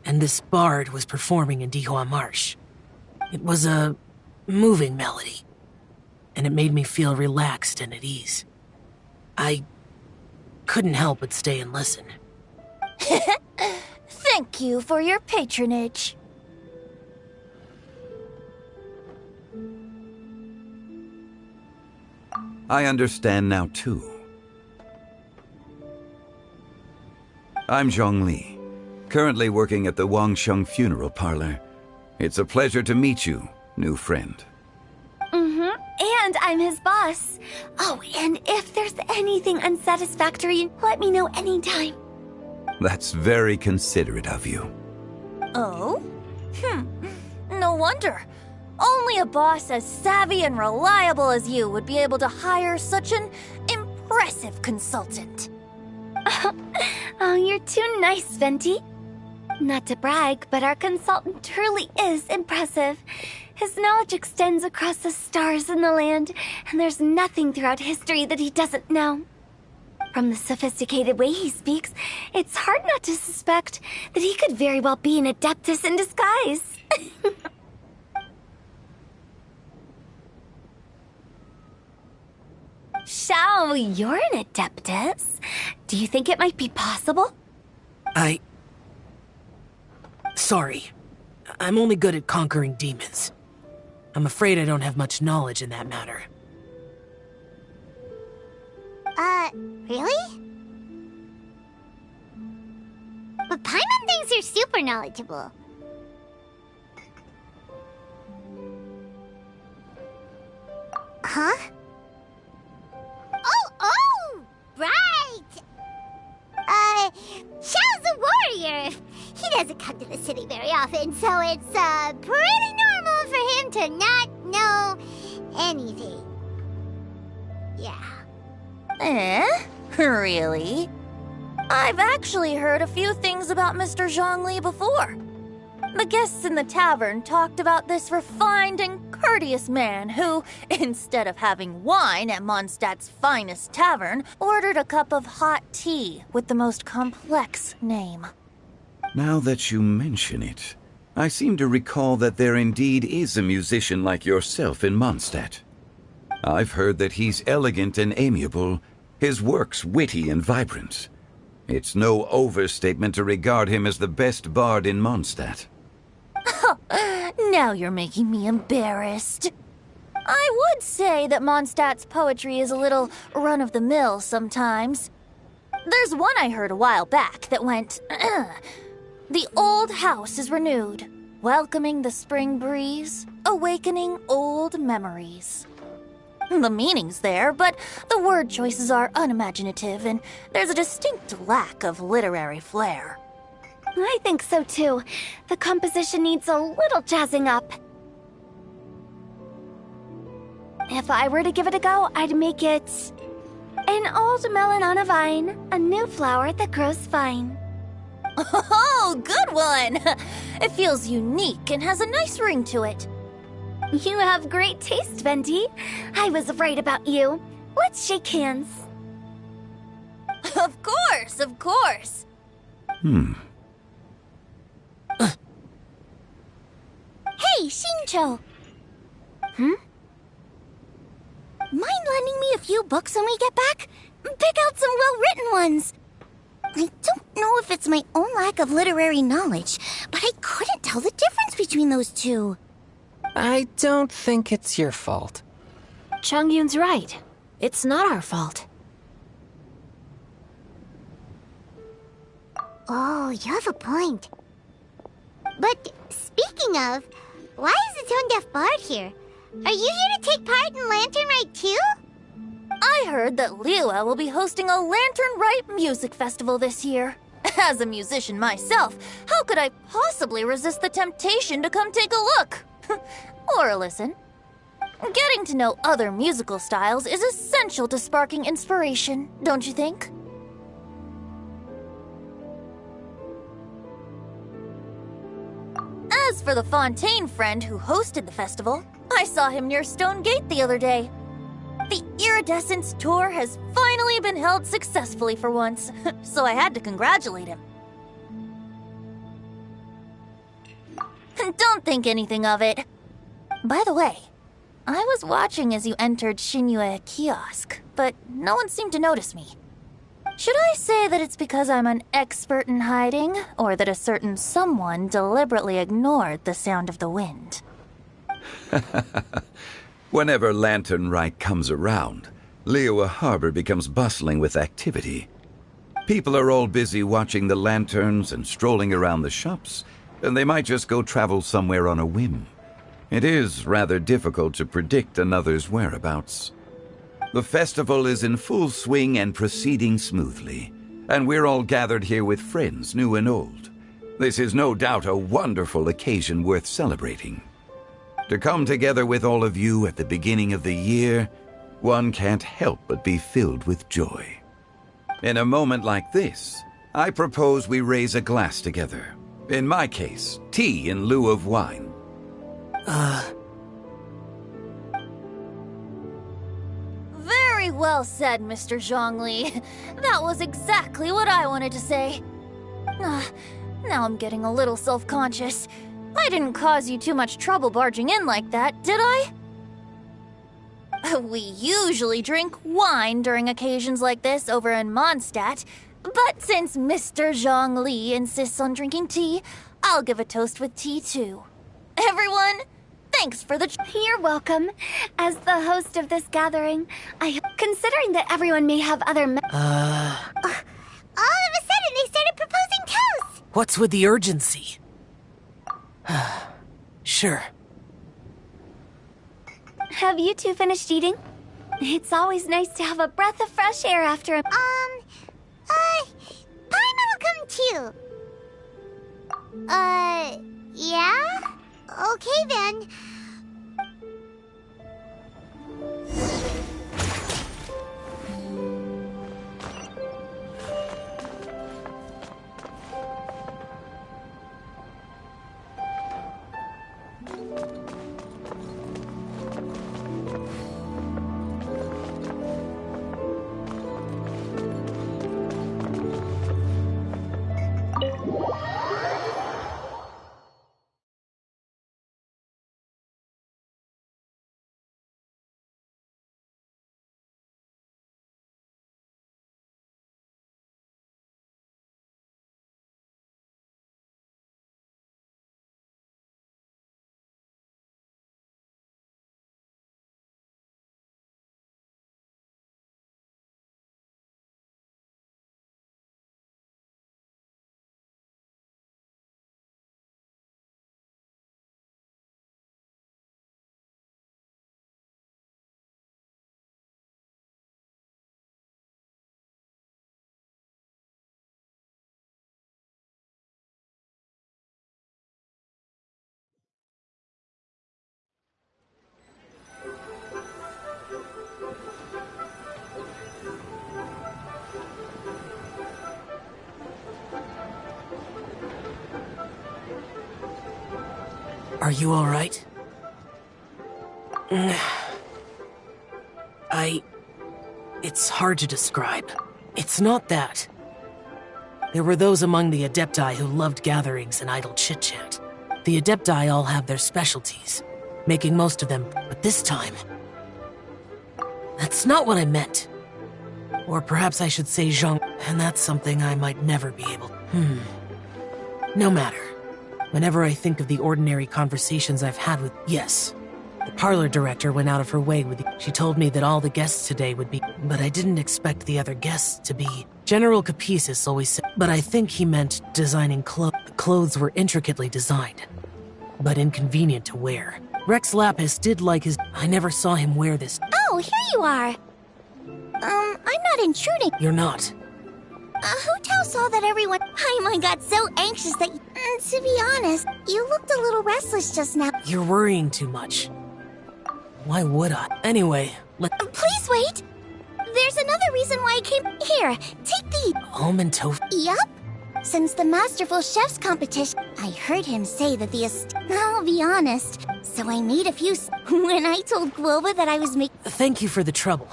And this bard was performing in Dihua Marsh. It was a moving melody, and it made me feel relaxed and at ease. I couldn't help but stay and listen. Thank you for your patronage. I understand now, too. I'm Zhongli, currently working at the Wangsheng Funeral Parlor. It's a pleasure to meet you, new friend. And I'm his boss. Oh, and if there's anything unsatisfactory, let me know anytime. That's very considerate of you. Oh? No wonder. Only a boss as savvy and reliable as you would be able to hire such an impressive consultant. Oh, you're too nice, Venti. Not to brag, but our consultant truly is impressive. His knowledge extends across the stars and the land, and there's nothing throughout history that he doesn't know. From the sophisticated way he speaks, it's hard not to suspect that he could very well be an adeptus in disguise. Xiao, you're an adeptus. Do you think it might be possible? Sorry. I'm only good at conquering demons. I'm afraid I don't have much knowledge in that matter. Really? But Paimon thinks you're super knowledgeable. Huh? Oh, right! Xiao's a warrior. He doesn't come to the city very often, so it's, pretty normal for him to not know anything. Yeah. Really? I've actually heard a few things about Mr. Zhongli before. The guests in the tavern talked about this refined and courteous man who, instead of having wine at Mondstadt's finest tavern, ordered a cup of hot tea with the most complex name. Now that you mention it, I seem to recall that there indeed is a musician like yourself in Mondstadt. I've heard that he's elegant and amiable, his works witty and vibrant. It's no overstatement to regard him as the best bard in Mondstadt. Now you're making me embarrassed. I would say that Mondstadt's poetry is a little run-of-the-mill sometimes. There's one I heard a while back that went, The old house is renewed, welcoming the spring breeze, awakening old memories. The meaning's there, but the word choices are unimaginative, and there's a distinct lack of literary flair. I think so too. The composition needs a little jazzing up. If I were to give it a go, I'd make it an old melon on a vine, a new flower that grows fine. Oh, good one! It feels unique and has a nice ring to it. You have great taste, Venti. I was right about you. Let's shake hands. Of course, of course. Hey, Shincho! Mind lending me a few books when we get back? Pick out some well-written ones. I don't know if it's my own lack of literary knowledge, but I couldn't tell the difference between those two. I don't think it's your fault. Chongyun's right. It's not our fault. Oh, you have a point. But speaking of, why is the tone-deaf bard here? Are you here to take part in Lantern Rite too? I heard that Liyue will be hosting a Lantern Rite music festival this year. As a musician myself, how could I possibly resist the temptation to come take a look? Or listen. Getting to know other musical styles is essential to sparking inspiration, don't you think? As for the Fontaine friend who hosted the festival, I saw him near Stone Gate the other day. The Iridescence tour has finally been held successfully for once, so I had to congratulate him. Don't think anything of it. By the way, I was watching as you entered Shinyue Kiosk, but no one seemed to notice me. Should I say that it's because I'm an expert in hiding, or that a certain someone deliberately ignored the sound of the wind? Whenever Lantern Rite comes around, Liyue Harbor becomes bustling with activity. People are all busy watching the lanterns and strolling around the shops, and they might just go travel somewhere on a whim. It is rather difficult to predict another's whereabouts. The festival is in full swing and proceeding smoothly, and we're all gathered here with friends, new and old. This is no doubt a wonderful occasion worth celebrating. To come together with all of you at the beginning of the year, one can't help but be filled with joy. In a moment like this, I propose we raise a glass together. In my case, tea in lieu of wine. Very well said, Mr. Zhongli. That was exactly what I wanted to say. Now I'm getting a little self-conscious. I didn't cause you too much trouble barging in like that, did I? We usually drink wine during occasions like this over in Mondstadt, but since Mr. Zhongli insists on drinking tea, I'll give a toast with tea too. Everyone, thanks for the... You're welcome. As the host of this gathering, considering that everyone may have other... All of a sudden, they started proposing toasts! What's with the urgency? Sure. Have you two finished eating? It's always nice to have a breath of fresh air after a... Paimon will come too. Yeah? Okay then. Are you alright? It's hard to describe. It's not that. There were those among the Adepti who loved gatherings and idle chit-chat. The Adepti all have their specialties, making most of them, but this time... That's not what I meant. Or perhaps I should say Zhang, and that's something I might never be able... No matter. Whenever I think of the ordinary conversations I've had with... Yes. The parlor director went out of her way with... She told me that all the guests today would be... But I didn't expect the other guests to be... General Capisis always said... But I think he meant designing clothes. The clothes were intricately designed, but inconvenient to wear. Rex Lapis did like his... I never saw him wear this... Oh, here you are. I'm not intruding. You're not. Hu Tao saw that everyone... Paimon got so anxious that... to be honest, you looked a little restless just now. You're worrying too much. Why would I? Anyway, Please wait! There's another reason why I came... Here, take these. Almond tofu? Yup. Since the Masterful Chef's competition, I heard him say that I'll be honest, so I made a few... When I told Guoba that I was making... Thank you for the trouble.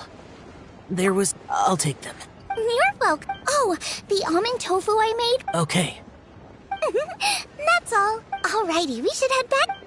There was... I'll take them. You're welcome. Oh, the almond tofu I made? Okay. That's all. Alrighty, we should head back.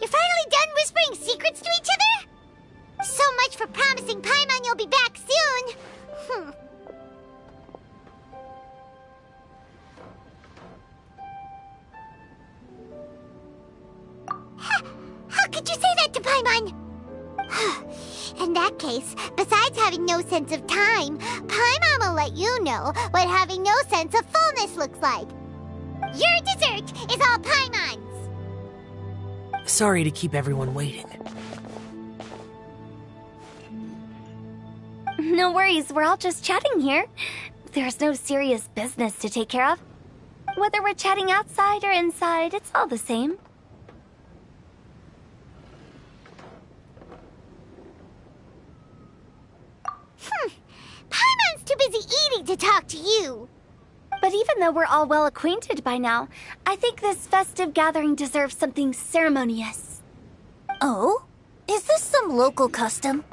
You're finally done whispering secrets to each other? So much for promising Paimon you'll be back soon. How could you say that to Paimon? In that case, besides having no sense of time, Paimon will let you know what having no sense of fullness looks like. Your dessert is all Paimon's. Sorry to keep everyone waiting. No worries, we're all just chatting here. There's no serious business to take care of. Whether we're chatting outside or inside, it's all the same. Paimon's too busy eating to talk to you. But even though we're all well acquainted by now, I think this festive gathering deserves something ceremonious. Oh? Is this some local custom?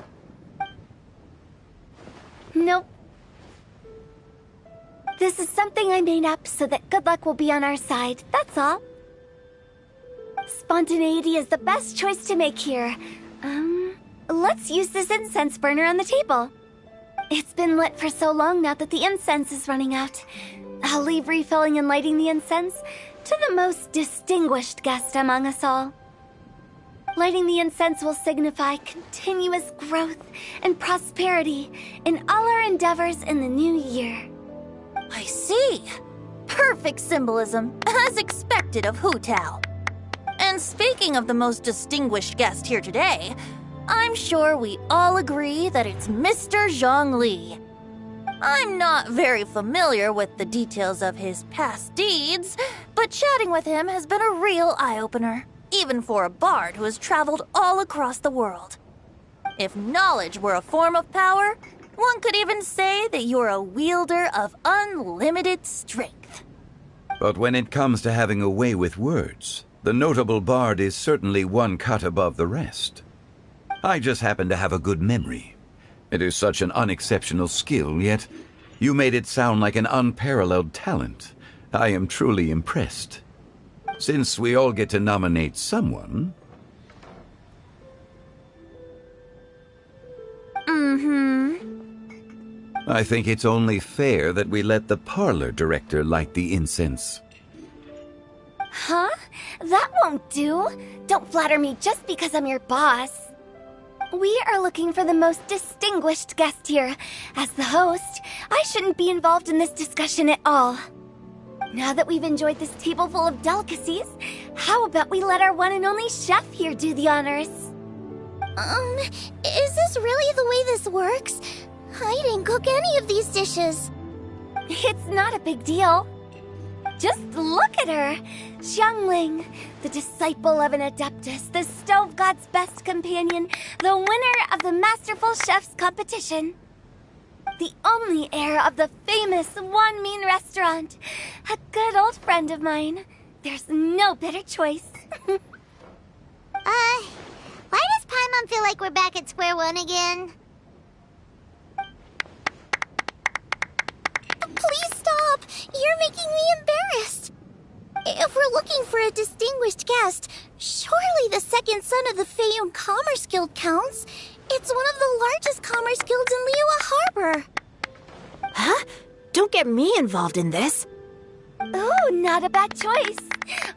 Nope. This is something I made up so that good luck will be on our side, that's all. Spontaneity is the best choice to make here. Let's use this incense burner on the table. It's been lit for so long now that the incense is running out. I'll leave refilling and lighting the incense to the most distinguished guest among us all. Lighting the incense will signify continuous growth and prosperity in all our endeavors in the new year. I see. Perfect symbolism, as expected of Hu Tao. And speaking of the most distinguished guest here today, I'm sure we all agree that it's Mr. Zhongli. I'm not very familiar with the details of his past deeds, but chatting with him has been a real eye-opener, even for a bard who has traveled all across the world. If knowledge were a form of power, one could even say that you're a wielder of unlimited strength. But when it comes to having a way with words, the notable bard is certainly one cut above the rest. I just happen to have a good memory. It is such an unexceptional skill, yet you made it sound like an unparalleled talent. I am truly impressed. Since we all get to nominate someone... I think it's only fair that we let the parlor director light the incense. Huh? That won't do. Don't flatter me just because I'm your boss. We are looking for the most distinguished guest here. As the host, I shouldn't be involved in this discussion at all. Now that we've enjoyed this table full of delicacies, how about we let our one and only chef here do the honors? Is this really the way this works? I didn't cook any of these dishes. It's not a big deal. Just look at her! Xiangling, the disciple of an Adeptus, the Stove God's best companion, the winner of the Masterful Chef's competition. The only heir of the famous One Mean restaurant. A good old friend of mine. There's no better choice. Why does Paimon feel like we're back at square one again? Please stop! You're making me embarrassed! If we're looking for a distinguished guest, surely the second son of the Feiyun Commerce Guild counts. It's one of the largest commerce guilds in Liyue Harbor. Huh? Don't get me involved in this. Oh, not a bad choice.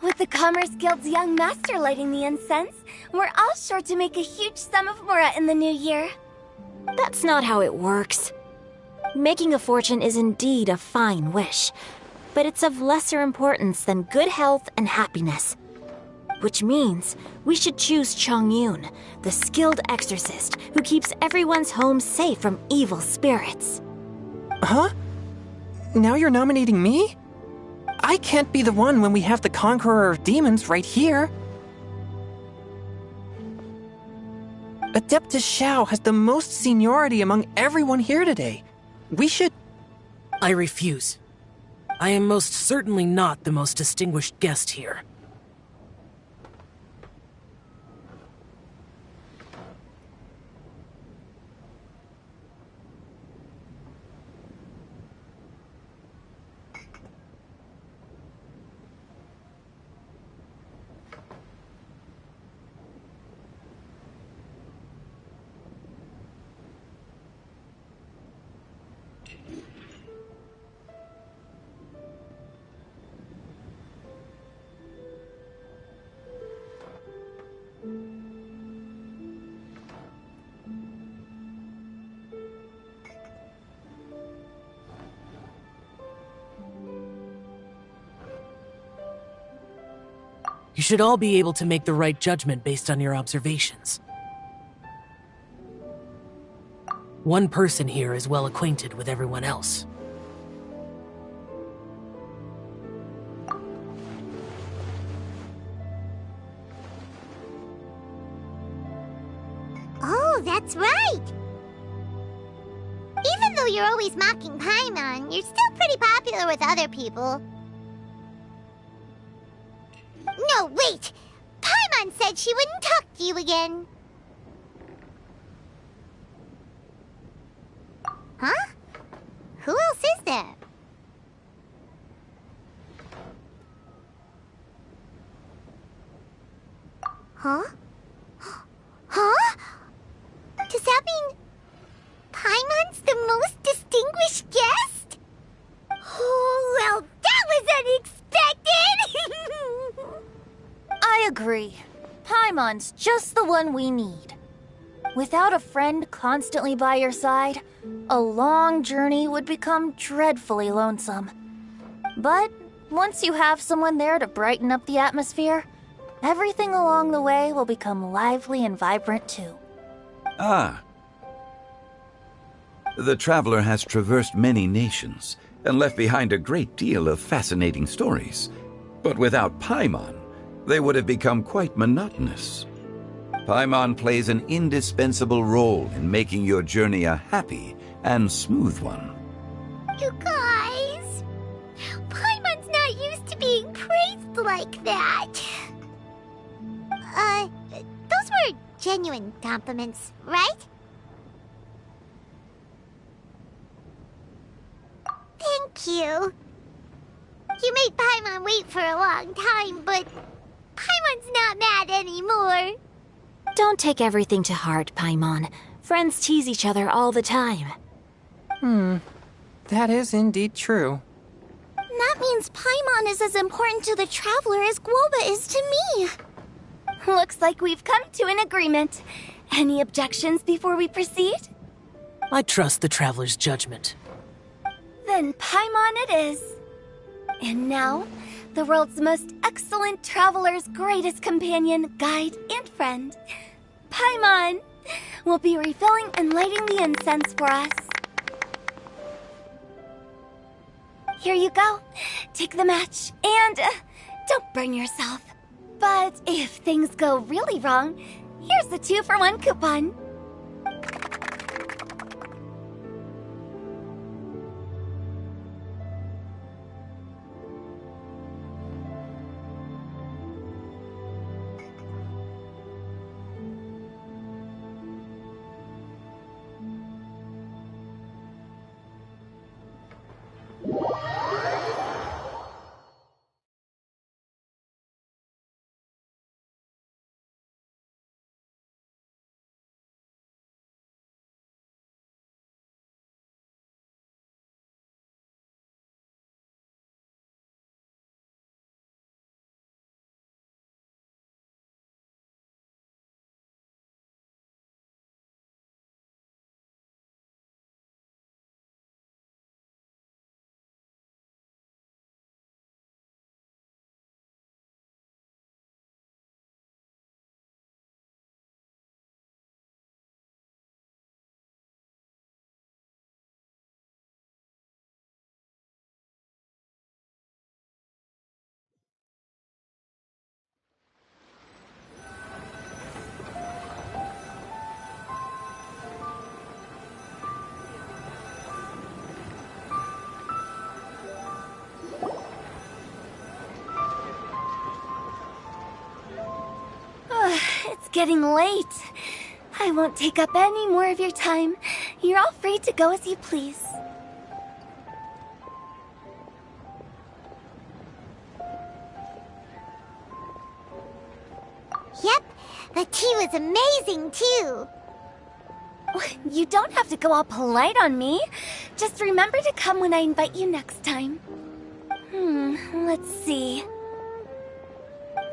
With the Commerce Guild's young master lighting the incense, we're all sure to make a huge sum of mora in the new year. That's not how it works. Making a fortune is indeed a fine wish, but it's of lesser importance than good health and happiness. Which means we should choose Chongyun, the skilled exorcist who keeps everyone's home safe from evil spirits. Huh? Now you're nominating me? I can't be the one when we have the Conqueror of Demons right here. Adeptus Xiao has the most seniority among everyone here today. We should... I refuse. I am most certainly not the most distinguished guest here. You should all be able to make the right judgment based on your observations. One person here is well acquainted with everyone else. Oh, that's right! Even though you're always mocking Paimon, you're still pretty popular with other people. No, wait! Paimon said she wouldn't talk to you again. Huh? Who else is there? Huh? Huh? Does that mean Paimon's the most distinguished guest? Oh, well, that was unexpected! I agree. Paimon's just the one we need. Without a friend constantly by your side, a long journey would become dreadfully lonesome. But once you have someone there to brighten up the atmosphere, everything along the way will become lively and vibrant too. Ah. The traveler has traversed many nations and left behind a great deal of fascinating stories. But without Paimon, they would have become quite monotonous. Paimon plays an indispensable role in making your journey a happy and smooth one. You guys, Paimon's not used to being praised like that. Those were genuine compliments, right? Thank you. You made Paimon wait for a long time, but Paimon's not mad anymore. Don't take everything to heart, Paimon. Friends tease each other all the time. That is indeed true. That means Paimon is as important to the Traveler as Guoba is to me. Looks like we've come to an agreement. Any objections before we proceed? I trust the Traveler's judgment. Then Paimon it is. And now, the world's most excellent traveler's greatest companion, guide, and friend, Paimon, will be refilling and lighting the incense for us. Here you go. Take the match, and don't burn yourself. But if things go really wrong, here's the 2-for-1 coupon. It's getting late. I won't take up any more of your time. You're all free to go as you please. Yep, the tea was amazing too. You don't have to go all polite on me. Just remember to come when I invite you next time. Let's see.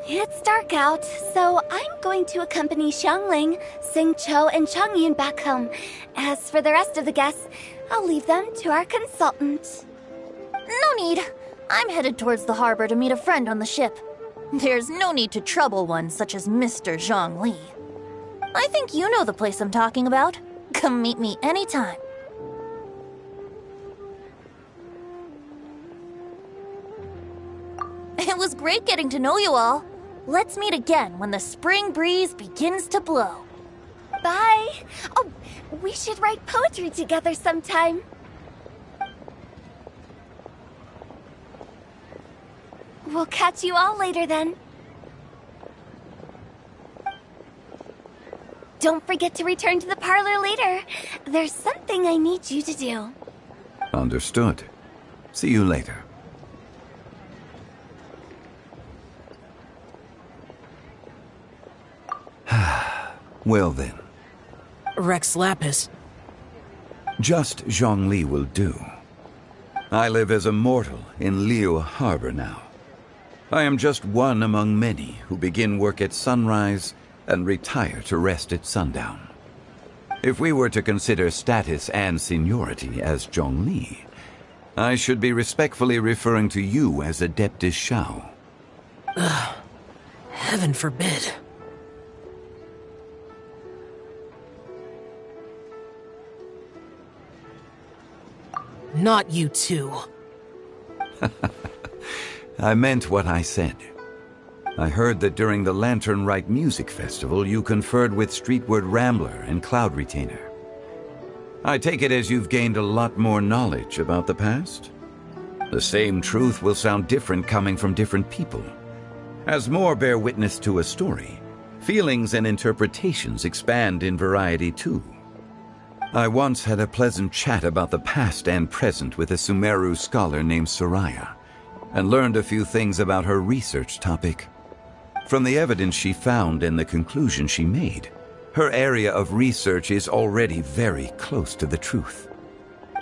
It's dark out, so I'm going to accompany Xiangling, Xingqiu, and Changyun back home. As for the rest of the guests, I'll leave them to our consultant. No need. I'm headed towards the harbor to meet a friend on the ship. There's no need to trouble one such as Mr. Zhongli. I think you know the place I'm talking about. Come meet me anytime. It was great getting to know you all. Let's meet again when the spring breeze begins to blow. Bye! Oh, we should write poetry together sometime. We'll catch you all later then. Don't forget to return to the parlor later. There's something I need you to do. Understood. See you later. Well then. Rex Lapis. Just Zhongli will do. I live as a mortal in Liyue Harbor now. I am just one among many who begin work at sunrise and retire to rest at sundown. If we were to consider status and seniority as Zhongli, I should be respectfully referring to you as Adeptus Shao. Heaven forbid. Not you two. I meant what I said. I heard that during the Lantern Rite Music Festival you conferred with Streetward Rambler and Cloud Retainer. I take it as you've gained a lot more knowledge about the past? The same truth will sound different coming from different people. As more bear witness to a story, feelings and interpretations expand in variety too. I once had a pleasant chat about the past and present with a Sumeru scholar named Soraya, and learned a few things about her research topic. From the evidence she found and the conclusion she made, her area of research is already very close to the truth.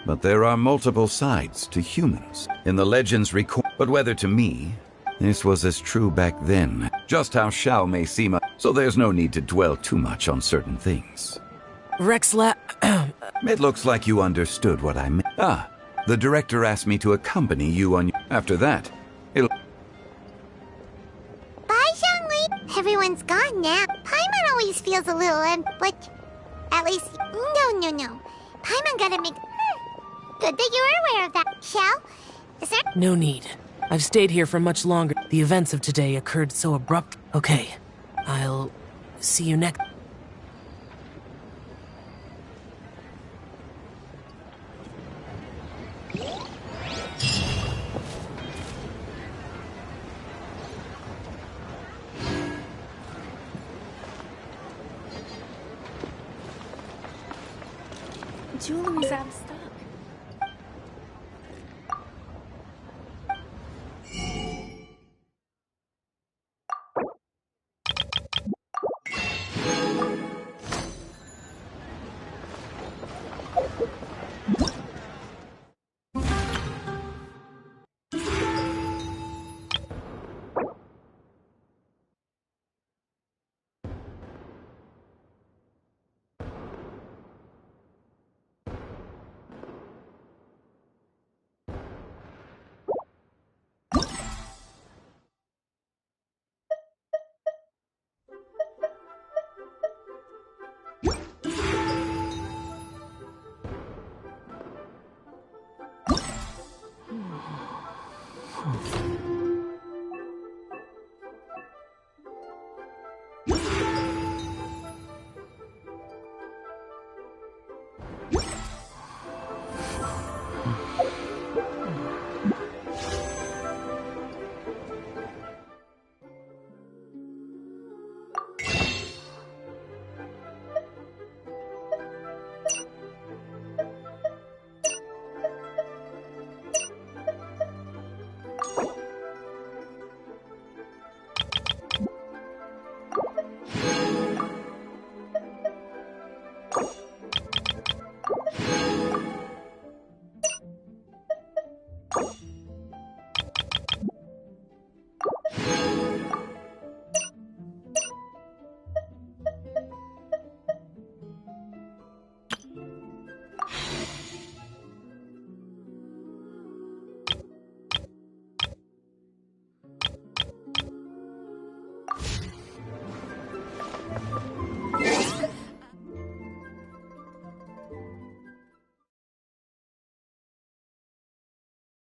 But there are multiple sides to humans. In the legends record, but whether to me, this was as true back then. Just how Shao may seem, so there's no need to dwell too much on certain things. It looks like you understood what I meant. Ah, the director asked me to accompany you on. After that, it'll. Bye, Zhongli. Everyone's gone now. Paimon always feels a little but at least no. Paimon gotta make. Good that you're aware of that. Shao, is there? No need. I've stayed here for much longer. The events of today occurred so abrupt. Okay, I'll see you next. Julian's absent.